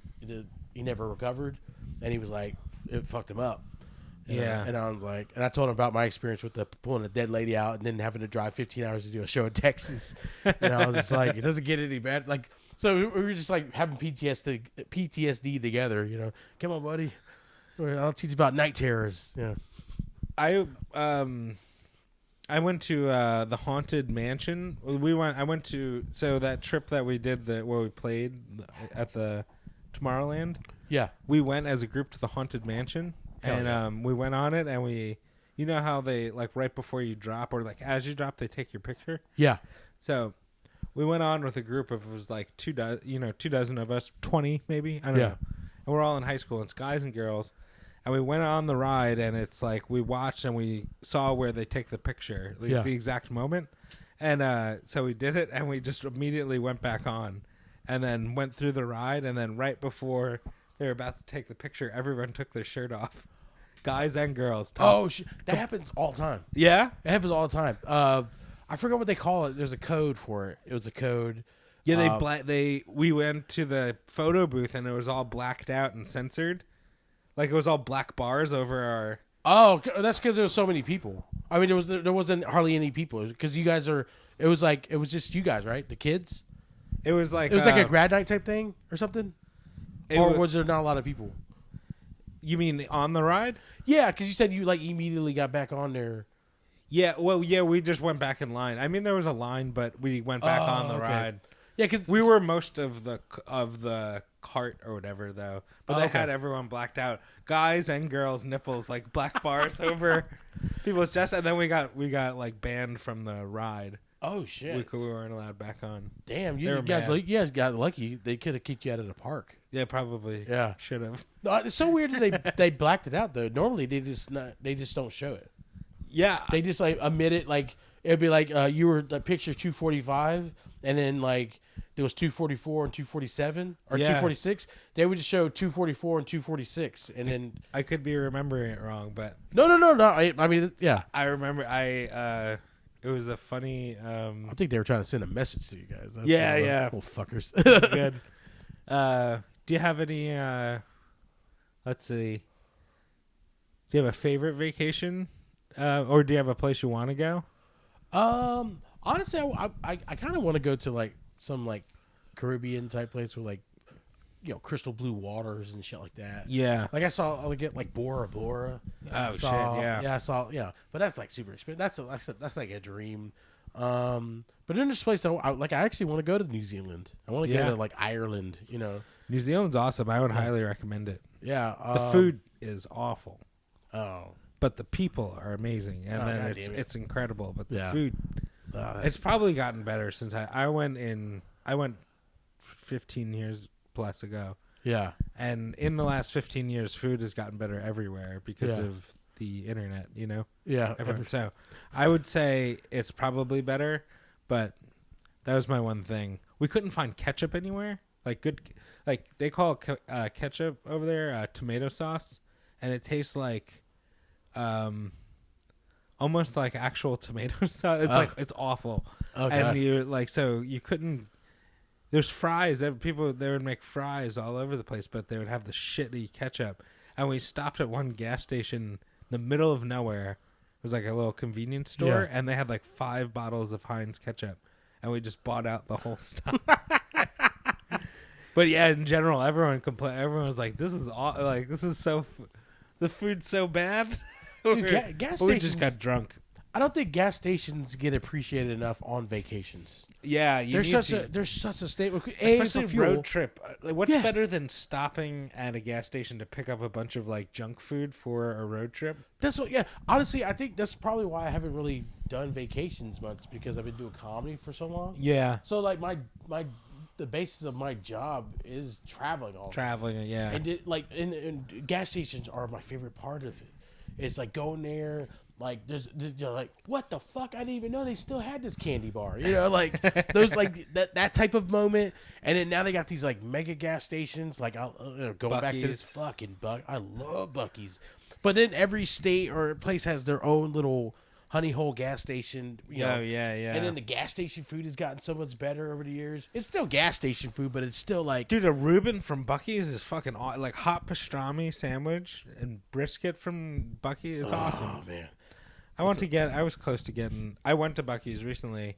he never recovered, and he was like, it fucked him up. Yeah. And I was like, and I told him about my experience with pulling a dead lady out and then having to drive 15 hours to do a show in Texas. And I was just like, it doesn't get any bad. Like, so we were just like having PTSD together, Come on, buddy. I'll teach you about night terrors. Yeah. I went to the Haunted Mansion. I went to that trip that we did where we played at the Tomorrowland. Yeah. We went as a group to the Haunted Mansion, and we went on it, and you know how they like right before you drop or like as you drop they take your picture. Yeah. So we went on with a group of, it was like 2 dozen of us, 20 maybe, I don't know. And we're all in high school, and it's guys and girls. And we went on the ride, and it's like we watched and we saw where they take the picture, like the exact moment. And so we did it, and we just immediately went back on and then went through the ride. And then right before they were about to take the picture, everyone took their shirt off. Guys and girls. That happens all the time. Yeah? It happens all the time. I forgot what they call it. There's a code for it. It was a code. Yeah, we went to the photo booth, and it was all blacked out and censored. Like, it was all black bars over our... Oh, that's because there was so many people. I mean, there wasn't hardly any people. Because you guys are... It was just you guys, right? The kids? It was like a grad night type thing or something? Or was there not a lot of people? You mean on the ride? Yeah, because you said you like immediately got back on there. Yeah, well, yeah, we just went back in line. I mean, there was a line, but we went back on the ride. Yeah, because we were most of the cart or whatever, though. But they had everyone blacked out, guys and girls' nipples, like black bars over people's chests, and then we got like banned from the ride. Oh shit! We weren't allowed back on. Damn, you guys got lucky. They could have kicked you out of the park. Yeah, probably. Yeah, should have. It's so weird that they blacked it out though. Normally they just don't show it. Yeah, they just like omit it. Like it'd be like you were the picture 245, and then like there was 244 and 247 or 246. They would just show 244 and 246, and then I could be remembering it wrong, but no. I mean, yeah, I remember. It was a funny. I think they were trying to send a message to you guys. That's yeah, little fuckers. Good. Do you have any? Let's see. Do you have a favorite vacation, or do you have a place you want to go? Honestly, I kind of want to go to like some like Caribbean type place with like crystal blue waters and shit like that. Yeah, like I get like Bora Bora. Shit, yeah, I saw, but that's like super expensive. That's like a dream. But in this place, I actually want to go to New Zealand. I want to go to like Ireland. New Zealand's awesome. I would highly recommend it. Yeah, the food is awful. Oh, but the people are amazing, and then it's incredible. But the food, it's probably gotten better since I went 15 years plus ago. Yeah, and in the last 15 years, food has gotten better everywhere because of the internet. Yeah. So I would say it's probably better, but that was my one thing. We couldn't find ketchup anywhere. Like good, like they call ketchup over there tomato sauce, and it tastes like, almost like actual tomato sauce. It's like it's awful. Okay. And you're like, so you couldn't. There's fries. They would make fries all over the place, but they would have the shitty ketchup. And we stopped at one gas station in the middle of nowhere. It was like a little convenience store, and they had like 5 bottles of Heinz ketchup, and we just bought out the whole stuff. But yeah, in general, everyone complained. Everyone was like, "This is this is so, the food's so bad." Dude, gas stations. We just got drunk. I don't think gas stations get appreciated enough on vacations. Yeah, there's such a statement, especially road trip. What's better than stopping at a gas station to pick up a bunch of like junk food for a road trip? That's what. Yeah, honestly, I think that's probably why I haven't really done vacations much, because I've been doing comedy for so long. Yeah. So like the basis of my job is traveling all. Traveling, yeah. And and gas stations are my favorite part of it. It's like going there. Like you're like, what the fuck? I didn't even know they still had this candy bar. Like those like that type of moment. And then now they got these like mega gas stations. Like going Buc-ee's. back to this fucking I love Buc-ee's. But then every state or place has their own little honey hole gas station. Yeah. And then the gas station food has gotten so much better over the years. It's still gas station food, but it's still like, dude, a Reuben from Buc-ee's is fucking like hot pastrami sandwich and brisket from Buc-ee's. It's awesome. Oh man. I was close to getting. I went to Buc-ee's recently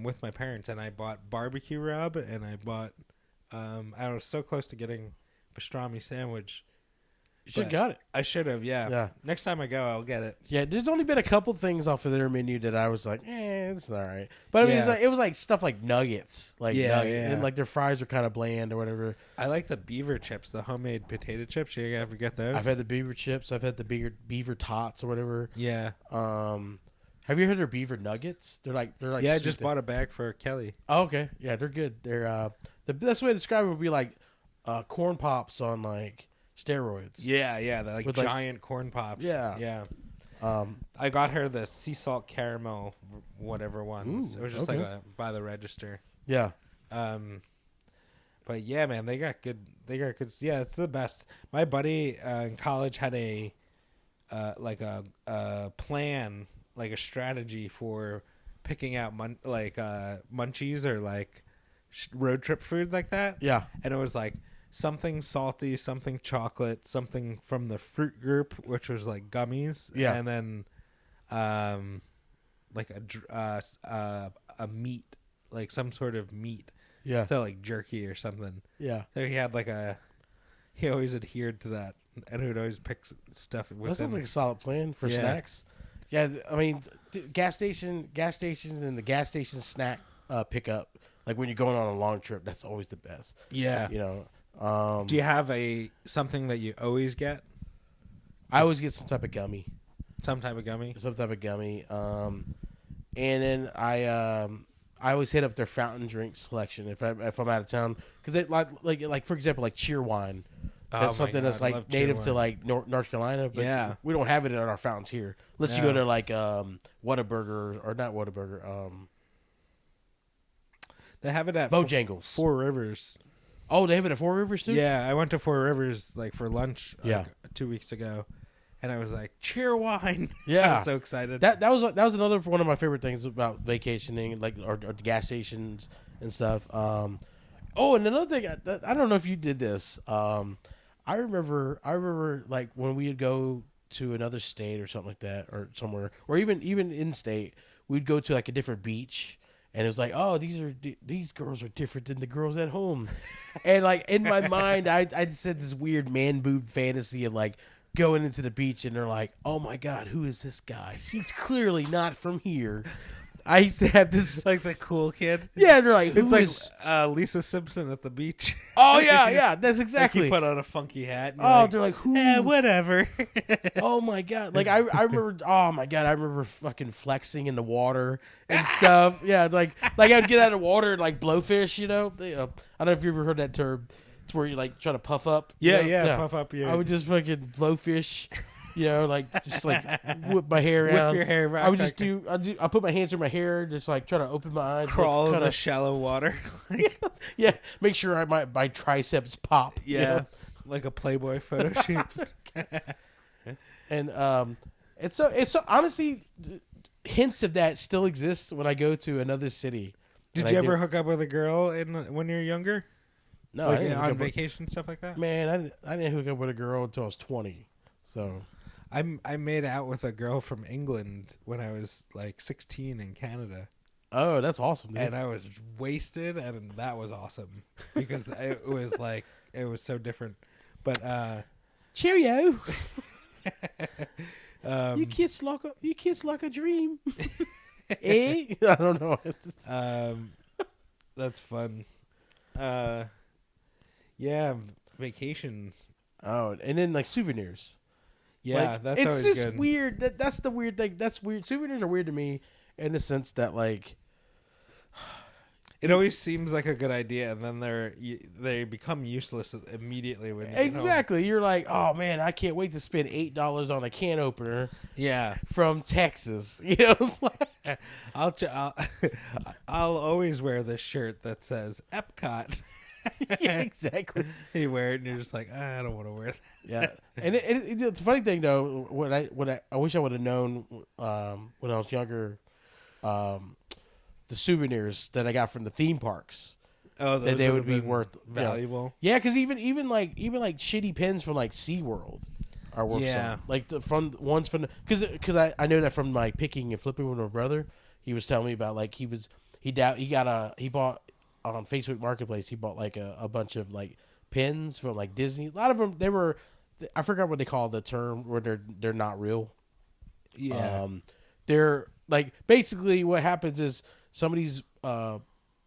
with my parents, and I bought barbecue rub, and I bought. I was so close to getting pastrami sandwich, You should have got it. I should have, yeah. Yeah. Next time I go, I'll get it. Yeah, there's only been a couple things off of their menu that I was like, it's all right. But I mean, it was like stuff like nuggets, and like their fries are kind of bland or whatever. I like the beaver chips, the homemade potato chips. You ever get those? I've had the beaver chips. I've had the beaver tots or whatever. Yeah. Have you heard their beaver nuggets? They're like yeah. I just bought a bag for Kelly. Oh, okay. Yeah, they're good. They're the best way to describe it would be like corn pops on like steroids. Yeah, they're like giant corn pops. Yeah. I got her the sea salt caramel whatever ones. Ooh, it was just like by the register. Yeah. But yeah, man, they got good. Yeah, it's the best. My buddy in college had a plan, like a strategy for picking out munchies or like road trip food like that. Yeah. And it was like something salty, something chocolate, something from the fruit group, which was like gummies. Yeah. And then like a meat, like some sort of meat. Yeah. So like jerky or something. Yeah. So he always adhered to that, and he would always pick stuff with That sounds him. like a solid plan for snacks. Yeah, I mean, gas stations, and the gas station snack pickup. Like when you're going on a long trip, that's always the best. Yeah. You know. Do you have something that you always get? I always get some type of gummy. Some type of gummy. And then I always hit up their fountain drink selection if I'm out of town because they like for example like cheer wine. That's something that's like native to like North Carolina, but we don't have it in our fountains here. Unless you go to like Whataburger or not Whataburger. They have it at Bojangles, Four Rivers. Oh, they have it at Four Rivers too. Yeah, I went to Four Rivers like for lunch 2 weeks ago, and I was like, cheer wine. Yeah, I was so excited. That was another one of my favorite things about vacationing, like or gas stations and stuff. And another thing, I don't know if you did this. I remember like when we'd go to another state or something like that, or somewhere, or even in state, we'd go to like a different beach, and it was like, oh, these girls are different than the girls at home, and like in my mind, I just had this weird man boob fantasy of like going into the beach, and they're like, oh my god, who is this guy? He's clearly not from here. I used to have this like the cool kid. Yeah, they're like, it's like Lisa Simpson at the beach. Oh yeah, that's exactly. Like he put on a funky hat. They're like, who? Whatever. Oh my god! Like I remember. Oh my god! I remember fucking flexing in the water and stuff. Yeah, like I'd get out of the water and like blowfish. You know, I don't know if you ever heard that term. It's where you like try to puff up. Yeah, puff up. I would just fucking blowfish. You know, like just like whip my hair around. Whip your hair around. I would just I put my hands through my hair, just like try to open my eyes, crawl in the shallow water. Yeah, make sure my triceps pop. Yeah, you know? like a Playboy photo shoot. And it's so honestly, hints of that still exist when I go to another city. Did you ever hook up with a girl when you were younger? No, like I didn't on vacation, stuff like that. Man, I didn't hook up with a girl until I was 20. So. I made out with a girl from England when I was like 16 in Canada. Oh, that's awesome, dude. And I was wasted, and that was awesome because it was like it was so different. But cheerio. You kiss like a dream. Eh? I don't know. That's fun. Yeah, vacations. Oh, and then like souvenirs. Yeah, like, that's it's always just good. Weird. That's the weird thing. That's weird. Souvenirs are weird to me in the sense that like it always seems like a good idea, and then they become useless immediately when you get home. You're like, oh man, I can't wait to spend $8 on a can opener. Yeah, from Texas. You know, I'll always wear this shirt that says Epcot. Yeah, exactly. You wear it and you're just like, I don't want to wear that. Yeah, and it's a funny thing though. What I wish I would have known when I was younger, the souvenirs that I got from the theme parks. Oh, that they would be worth valuable. Yeah, because even like shitty pins from like SeaWorld are worth some. Like ones from because I know that from my picking and flipping with my brother. He was telling me about like he bought. On Facebook Marketplace, he bought like a bunch of like pins from like Disney. A lot of them I forgot what they call the term where they're not real. Yeah. They're like basically what happens is some of these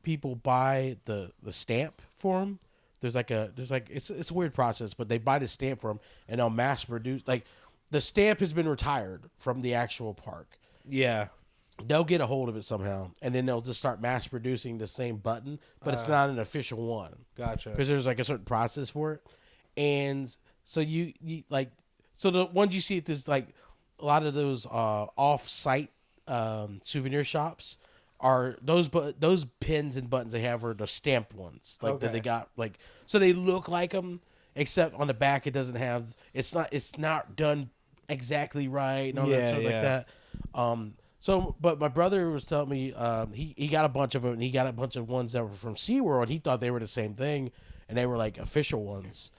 people buy the stamp for them. There's it's a weird process, but they buy the stamp for them and they'll mass produce. Like the stamp has been retired from the actual park. Yeah. They'll get a hold of it somehow, and then they'll just start mass producing the same button, but it's not an official one. Gotcha. Because there's like a certain process for it, and so you like so the ones you see at this like a lot of those off-site souvenir shops are those pins and buttons they have are the stamped ones like that they got like so they look like them except on the back it doesn't have it's not done exactly right and all that stuff like that. So, but my brother was telling me he got a bunch of them, and he got a bunch of ones that were from SeaWorld, and he thought they were the same thing, and they were like official ones.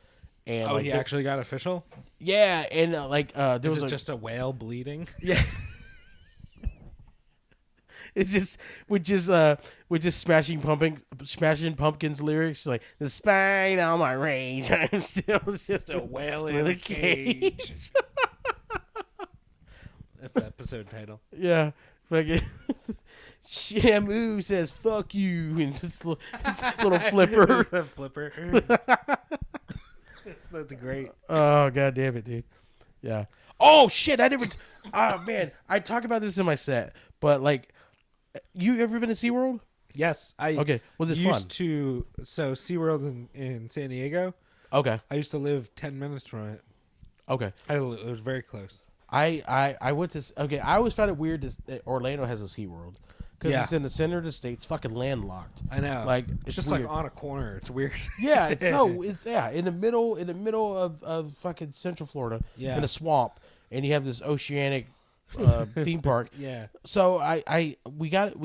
And like, he actually got official? Yeah, and there was just a whale bleeding? Yeah. It's just with just Smashing Pumpkins lyrics like despite all my rage, I'm still just a whale in a cage. That's the episode title. Yeah. Fucking Shamu says fuck you and just little flipper. Flipper. That's great. Oh god damn it, dude. Yeah. Oh shit, oh man, I talk about this in my set, but like you ever been to SeaWorld? Yes. Okay. Was it fun? So SeaWorld in San Diego. Okay. I used to live 10 minutes from it. Okay. It was very close. I went to okay. I always found it weird that Orlando has a SeaWorld because it's in the center of the state. It's fucking landlocked. I know. Like it's just weird. like on a corner. It's weird. Yeah. It's in the middle of fucking Central Florida. Yeah. In a swamp, and you have this oceanic theme park. Yeah. So we got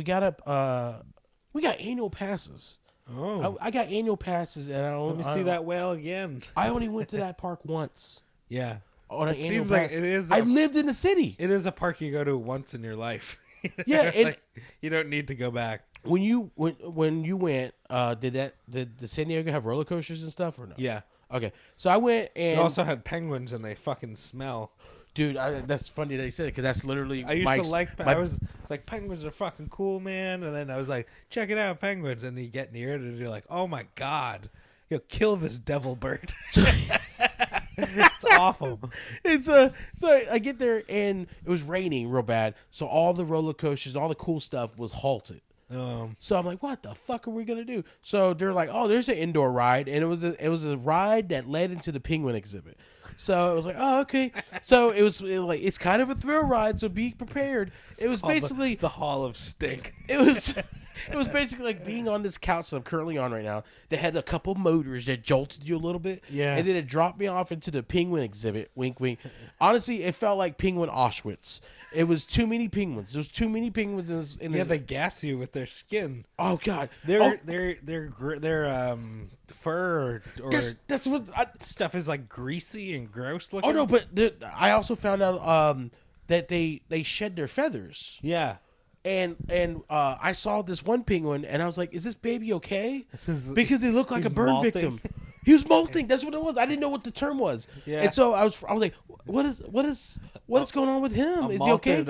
annual passes. Oh. I got annual passes, and Let me see that whale again. I only went to that park once. Yeah. On an It annual seems pass. like it is. I lived in the city. It is a park you go to once in your life. Yeah, and you don't need to go back. when you went, did the San Diego have roller coasters and stuff or no? Yeah. Okay, so I went and It also had penguins, and they fucking smell. dude, that's funny that you said it because that's literally I used to like. I was like, penguins are fucking cool, man. And then I was like, check it out, penguins. And you get near it, and you're like, oh my god, you'll kill this devil bird. It's awful. It's so I get there and it was raining real bad, so all the roller coasters, all the cool stuff was halted. So I'm like, what the fuck are we gonna do? So they're like, oh, there's an indoor ride, and it was a ride that led into the penguin exhibit. So it was like, oh, okay. So it was like it's kind of a thrill ride, so be prepared. It was basically the Hall of Stink. It was basically like being on this couch that I'm currently on right now that had a couple motors that jolted you a little bit. Yeah. And then it dropped me off into the penguin exhibit. Wink, wink. Honestly, it felt like penguin Auschwitz. It was too many penguins. There's too many penguins in this. They gas you with their skin. Oh god. Their fur or that's what stuff is like greasy and gross looking. Oh no, but I also found out that they shed their feathers. Yeah. And I saw this one penguin, and I was like, "Is this baby okay?" Because he looked like a burn victim. He was molting. That's what it was. I didn't know what the term was. Yeah. And so I was like, "What is going on with him? Is he okay?"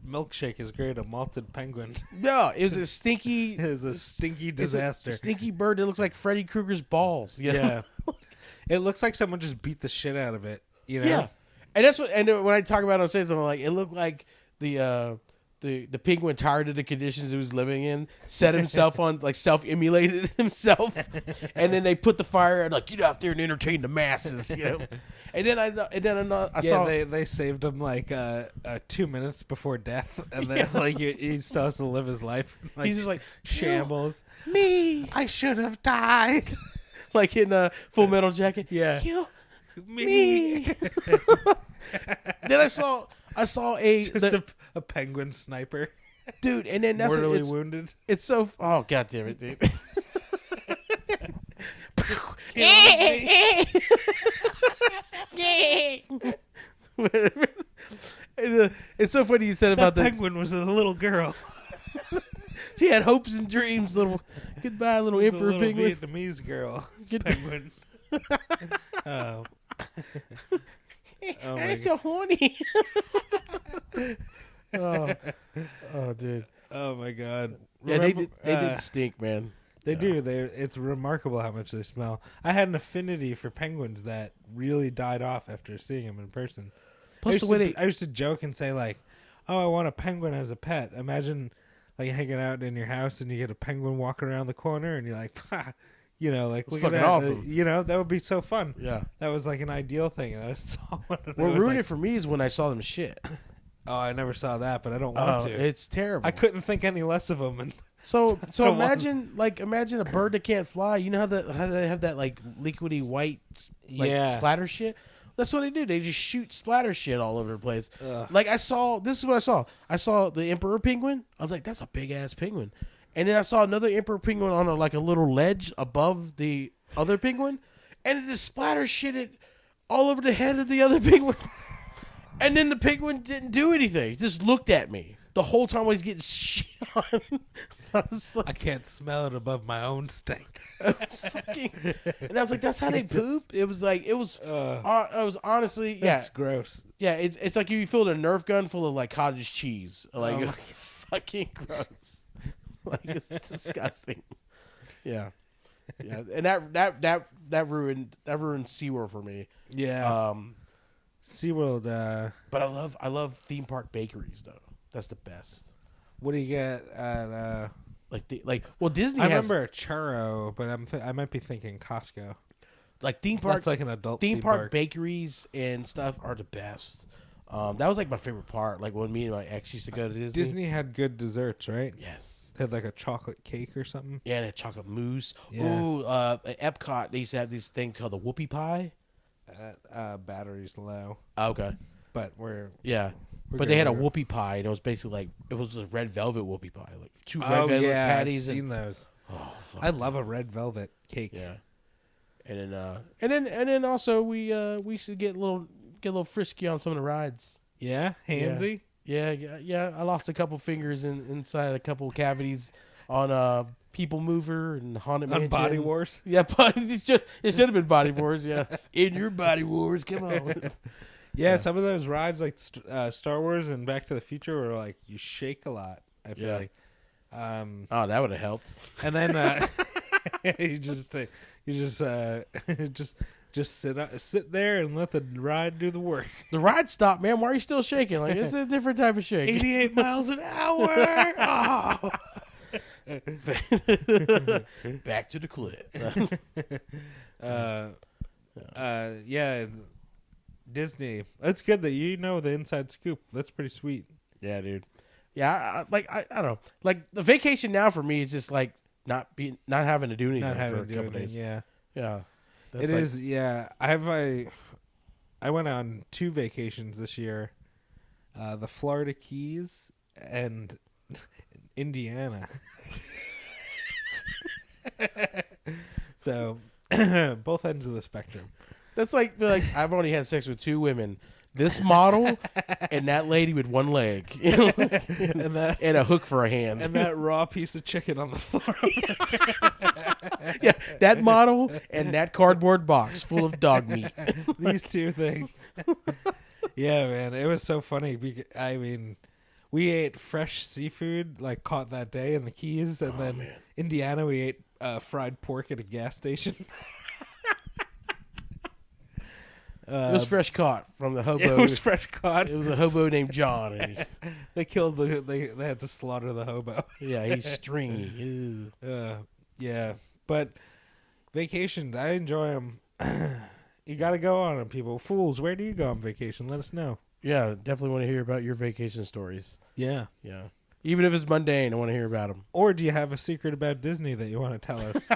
Milkshake is great. A malted penguin. No, it was a stinky. It is a stinky disaster. A stinky bird that looks like Freddy Krueger's balls. You know? Yeah. It looks like someone just beat the shit out of it. You know. Yeah. And that's what. And when I talk about it on stage, I'm like, it looked like the penguin, tired of the conditions he was living in, set himself on, like, self-immolated himself, and then they put the fire and like, get out there and entertain the masses, you know. And then I saw they saved him like 2 minutes before death, and then like he still has to live his life. Like, he's just like shambles. Me, I should have died. Like in Full Metal Jacket. Yeah. Kill me. Then I saw a penguin sniper, dude, and then that's mortally wounded. It's so oh god damn it, dude. It's so funny you said about that penguin was a little girl. She had hopes and dreams. Goodbye, little emperor little penguin. Vietnamese girl penguin. Oh. Oh my I'm so horny. oh, dude. Oh my god. Yeah, Remember, they did stink, man. They Yeah. do. It's remarkable how much they smell. I had an affinity for penguins that really died off after seeing them in person. Plus the way I used to joke and say like, "Oh, I want a penguin as a pet." Imagine like hanging out in your house and you get a penguin walking around the corner and you're like, ha, you know, like It's look at fucking that. awesome. You know, that would be so fun. Yeah. That was like an ideal thing. And I saw one. And What I was ruined like, it for me is when I saw them shit. oh, I never saw that, but I don't want to. It's terrible. I couldn't think any less of them. And So don't imagine a bird that can't fly. You know how they have that like liquidy white splatter shit. That's what they do. They just shoot splatter shit all over the place. Ugh. Like this is what I saw. I saw the emperor penguin. I was like, that's a big ass penguin. And then I saw another emperor penguin on a little ledge above the other penguin, and it just splatter shitted all over the head of the other penguin. And then the penguin didn't do anything. He just looked at me the whole time I was getting shit on. I was like, I can't smell it above my own stink. it was fucking, and I was like, that's how they poop. It was honestly, yeah, That's gross. yeah. It's like if you filled a Nerf gun full of like cottage cheese, like Oh. it's fucking gross. Like it's disgusting. Yeah, yeah, and that ruined SeaWorld for me. Yeah. SeaWorld, But I love theme park bakeries though. That's the best. what do you get at Disney I has remember a churro, but I might be thinking Costco. like theme park That's like an adult theme park bakeries and stuff are the best. That was like my favorite part. Like when me and my ex used to go to Disney. Disney had good desserts, right? Yes. They had like a chocolate cake or something. Yeah, and a chocolate mousse. Yeah. Ooh, at Epcot they used to have this thing called the whoopie pie. Battery's low, Okay. but we're Yeah. We're But good, they had a we're whoopie pie, and it was basically like it was a red velvet whoopie pie, like two red oh velvet yeah, patties. I've And seen those. oh, fuck. I love a red velvet cake. Yeah. And then also we should get a little frisky on some of the rides. Yeah, handsy. Yeah. I lost a couple fingers inside a couple cavities on People Mover and Haunted On Mansion. Body Wars. Yeah, but it should have been Body Wars. Yeah, in your Body Wars, come on. Yeah, some of those rides like Star Wars and Back to the Future were like you shake a lot. I feel Yeah. like. Oh, that would have helped. And then you just sit there and let the ride do the work. The ride stopped, man. Why are you still shaking? Like it's a different type of shake. 88 miles an hour. Oh. Back to the clip. Yeah, Disney. That's good that you know the inside scoop. That's pretty sweet. Yeah, dude. Yeah, I don't know. Like the vacation now for me is just like not having to do anything Not for having a to do couple anything. days. Yeah, Yeah, it is. Yeah, I went on 2 vacations this year, the Florida Keys and Indiana. So both ends of the spectrum. That's like I've only had sex with 2 women. This model and that lady with one leg, and a hook for a hand, And that raw piece of chicken on the floor. yeah, that model and that cardboard box full of dog meat. These 2 things. Yeah, man, it was so funny. I mean, we ate fresh seafood like caught that day in the Keys, and then man. Indiana we ate fried pork at a gas station. It was fresh caught from the hobo. It was fresh caught. It was a hobo named John. And They killed they had to slaughter the hobo. he's stringy. Ew. Yeah, but vacations, I enjoy them. You got to go on them, people. Fools, where do you go on vacation? Let us know. Yeah, definitely want to hear about your vacation stories. Yeah. Yeah. Even if it's mundane, I want to hear about them. Or do you have a secret about Disney that you want to tell us?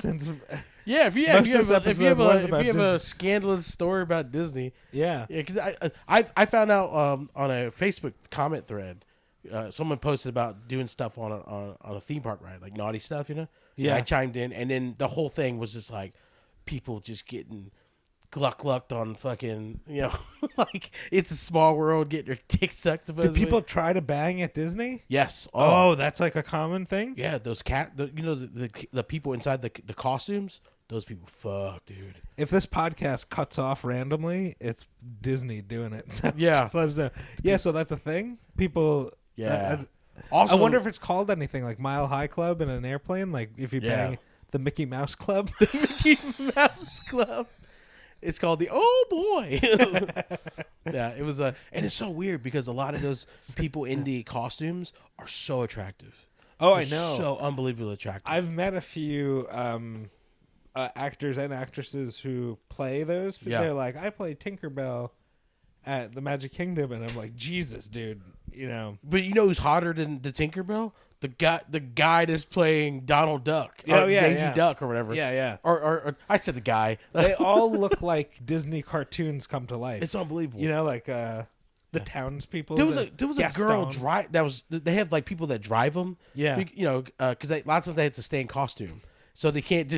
Since Yeah, if you Most of have this episode was about a scandalous story about Disney, yeah, because I found out on a Facebook comment thread, someone posted about doing stuff on a theme park ride, like naughty stuff, And Yeah. I chimed in, and then the whole thing was just like people just getting glucked on fucking, like It's a Small World, getting their dick sucked. do people try to bang at Disney? Yes. Oh, that's like a common thing. Yeah, those the people inside the costumes those people fuck, dude. If this podcast cuts off randomly, it's Disney doing it. So Yeah. just let us know. Yeah, so that's a thing. People. Yeah. Also, I wonder if it's called anything like Mile High Club in an airplane. Like if you bang the Mickey Mouse Club. The Mickey Mouse Club. It's called the Oh Boy. Yeah, it was and it's so weird because a lot of those people in the costumes are so attractive. Oh, They're I know. So unbelievably attractive. I've met a few actors and actresses who play those. Yeah. They're like, I play Tinkerbell at the Magic Kingdom, and I'm like, Jesus, dude, you know. But you know who's hotter than the Tinkerbell? The guy that's playing Donald Duck. Oh, or yeah, Daisy yeah. Duck or whatever. Yeah, yeah. Or I said the guy. They all look like Disney cartoons come to life. It's unbelievable. You know, like the townspeople. There was a girl Gaston. they have like people that drive them. Yeah. You know, because lots of them they have to stay in costume. So you can't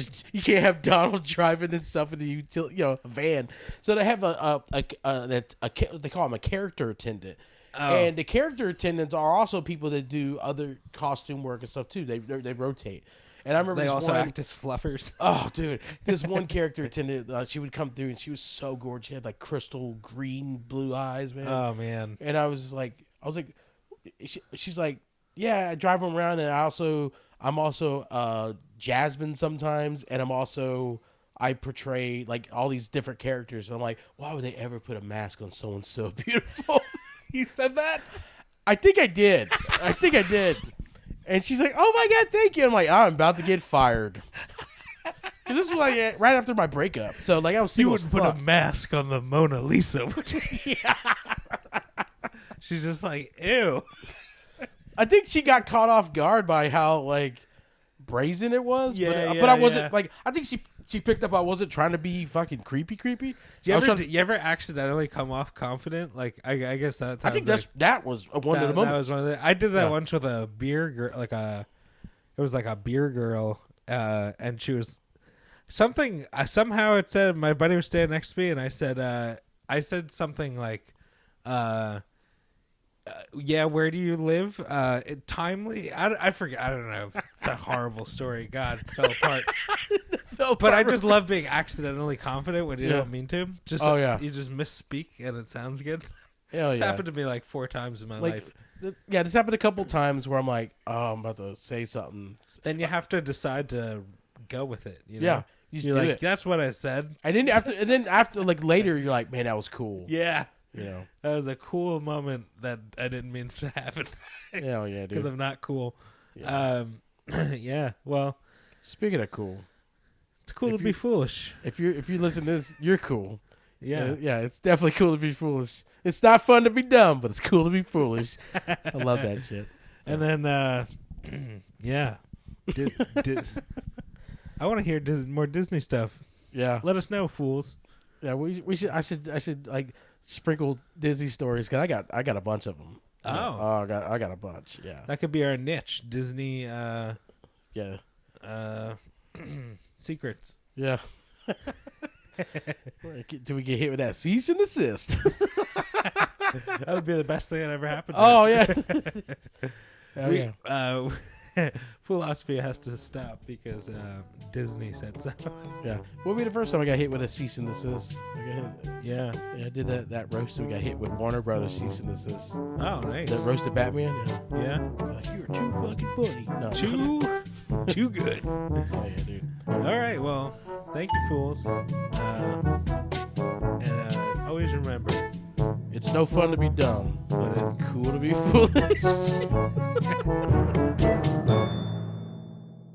have Donald driving and stuff in a van. So they have they call him a character attendant. Oh. And the character attendants are also people that do other costume work and stuff too. They rotate. And I remember They this also one, act as fluffers. oh, dude, this one character attendant, she would come through and she was so gorgeous. She had like crystal green blue eyes, man. Oh man. And I was like, she's like, yeah, I drive them around, and I'm also Jasmine sometimes, and I portray like all these different characters. And I'm like, why would they ever put a mask on someone so beautiful? You said that? I think I did. And she's like, oh my God, thank you. I'm like, I'm about to get fired. And this was like right after my breakup. So like I was You single would as put fuck. a mask on the Mona Lisa, would you? Yeah. She's just like, ew. I think she got caught off guard by how like brazen it was. Yeah, but I yeah, wasn't yeah. like, I think she picked up I wasn't trying to be fucking creepy. You I was ever, trying to- you ever accidentally come off confident? Like I guess that. I think like, that was one of the that moments. was one of the. I did that Yeah. once with a beer girl, it was like a beer girl, and she was something. Somehow it said my buddy was standing next to me, and I said something like, yeah, where do you live? Timely. I forget. I don't know. It's a horrible story. God, it fell apart. But I just love being accidentally confident when you Yeah. don't mean to. Just you just misspeak and it sounds good. Hell It's yeah. happened to me like 4 times in my life. Yeah, this happened a couple times where I'm like, oh, I'm about to say something. Then you have to decide to go with it. You know? Yeah, you just You're do like, it. that's what I said. And then after like later, you're like, man, that was cool. Yeah. You know. That was a cool moment that I didn't mean to happen. Hell yeah, dude. Because I'm not cool. Yeah. Yeah. Well, Speaking of cool, it's cool to be foolish. if you listen to this, you're cool. Yeah. Yeah, it's definitely cool to be foolish. It's not fun to be dumb, but it's cool to be foolish. I love that shit. And then, yeah. I want to hear more Disney stuff. Yeah, Let us know, fools. yeah. We should. I should like sprinkle Disney stories because I got a bunch of them. Oh. I got a bunch. Yeah, That could be our niche. Disney yeah, secrets. yeah. Do we get hit with that cease and desist? That would be the best thing that ever happened to Oh us. yeah. Oh, yeah. Foolosophy has to stop because Disney said so. Yeah. What would be the first time I got hit with a cease and desist? Yeah. Yeah, I did that roast and we got hit with Warner Brothers cease and desist. Oh, nice. That roasted Batman. Yeah. Yeah. They're like, you're too fucking funny. No. Too good. Oh yeah, dude. All right. Well, thank you, fools. And always remember, It's no fun to be dumb, but it's cool to be foolish.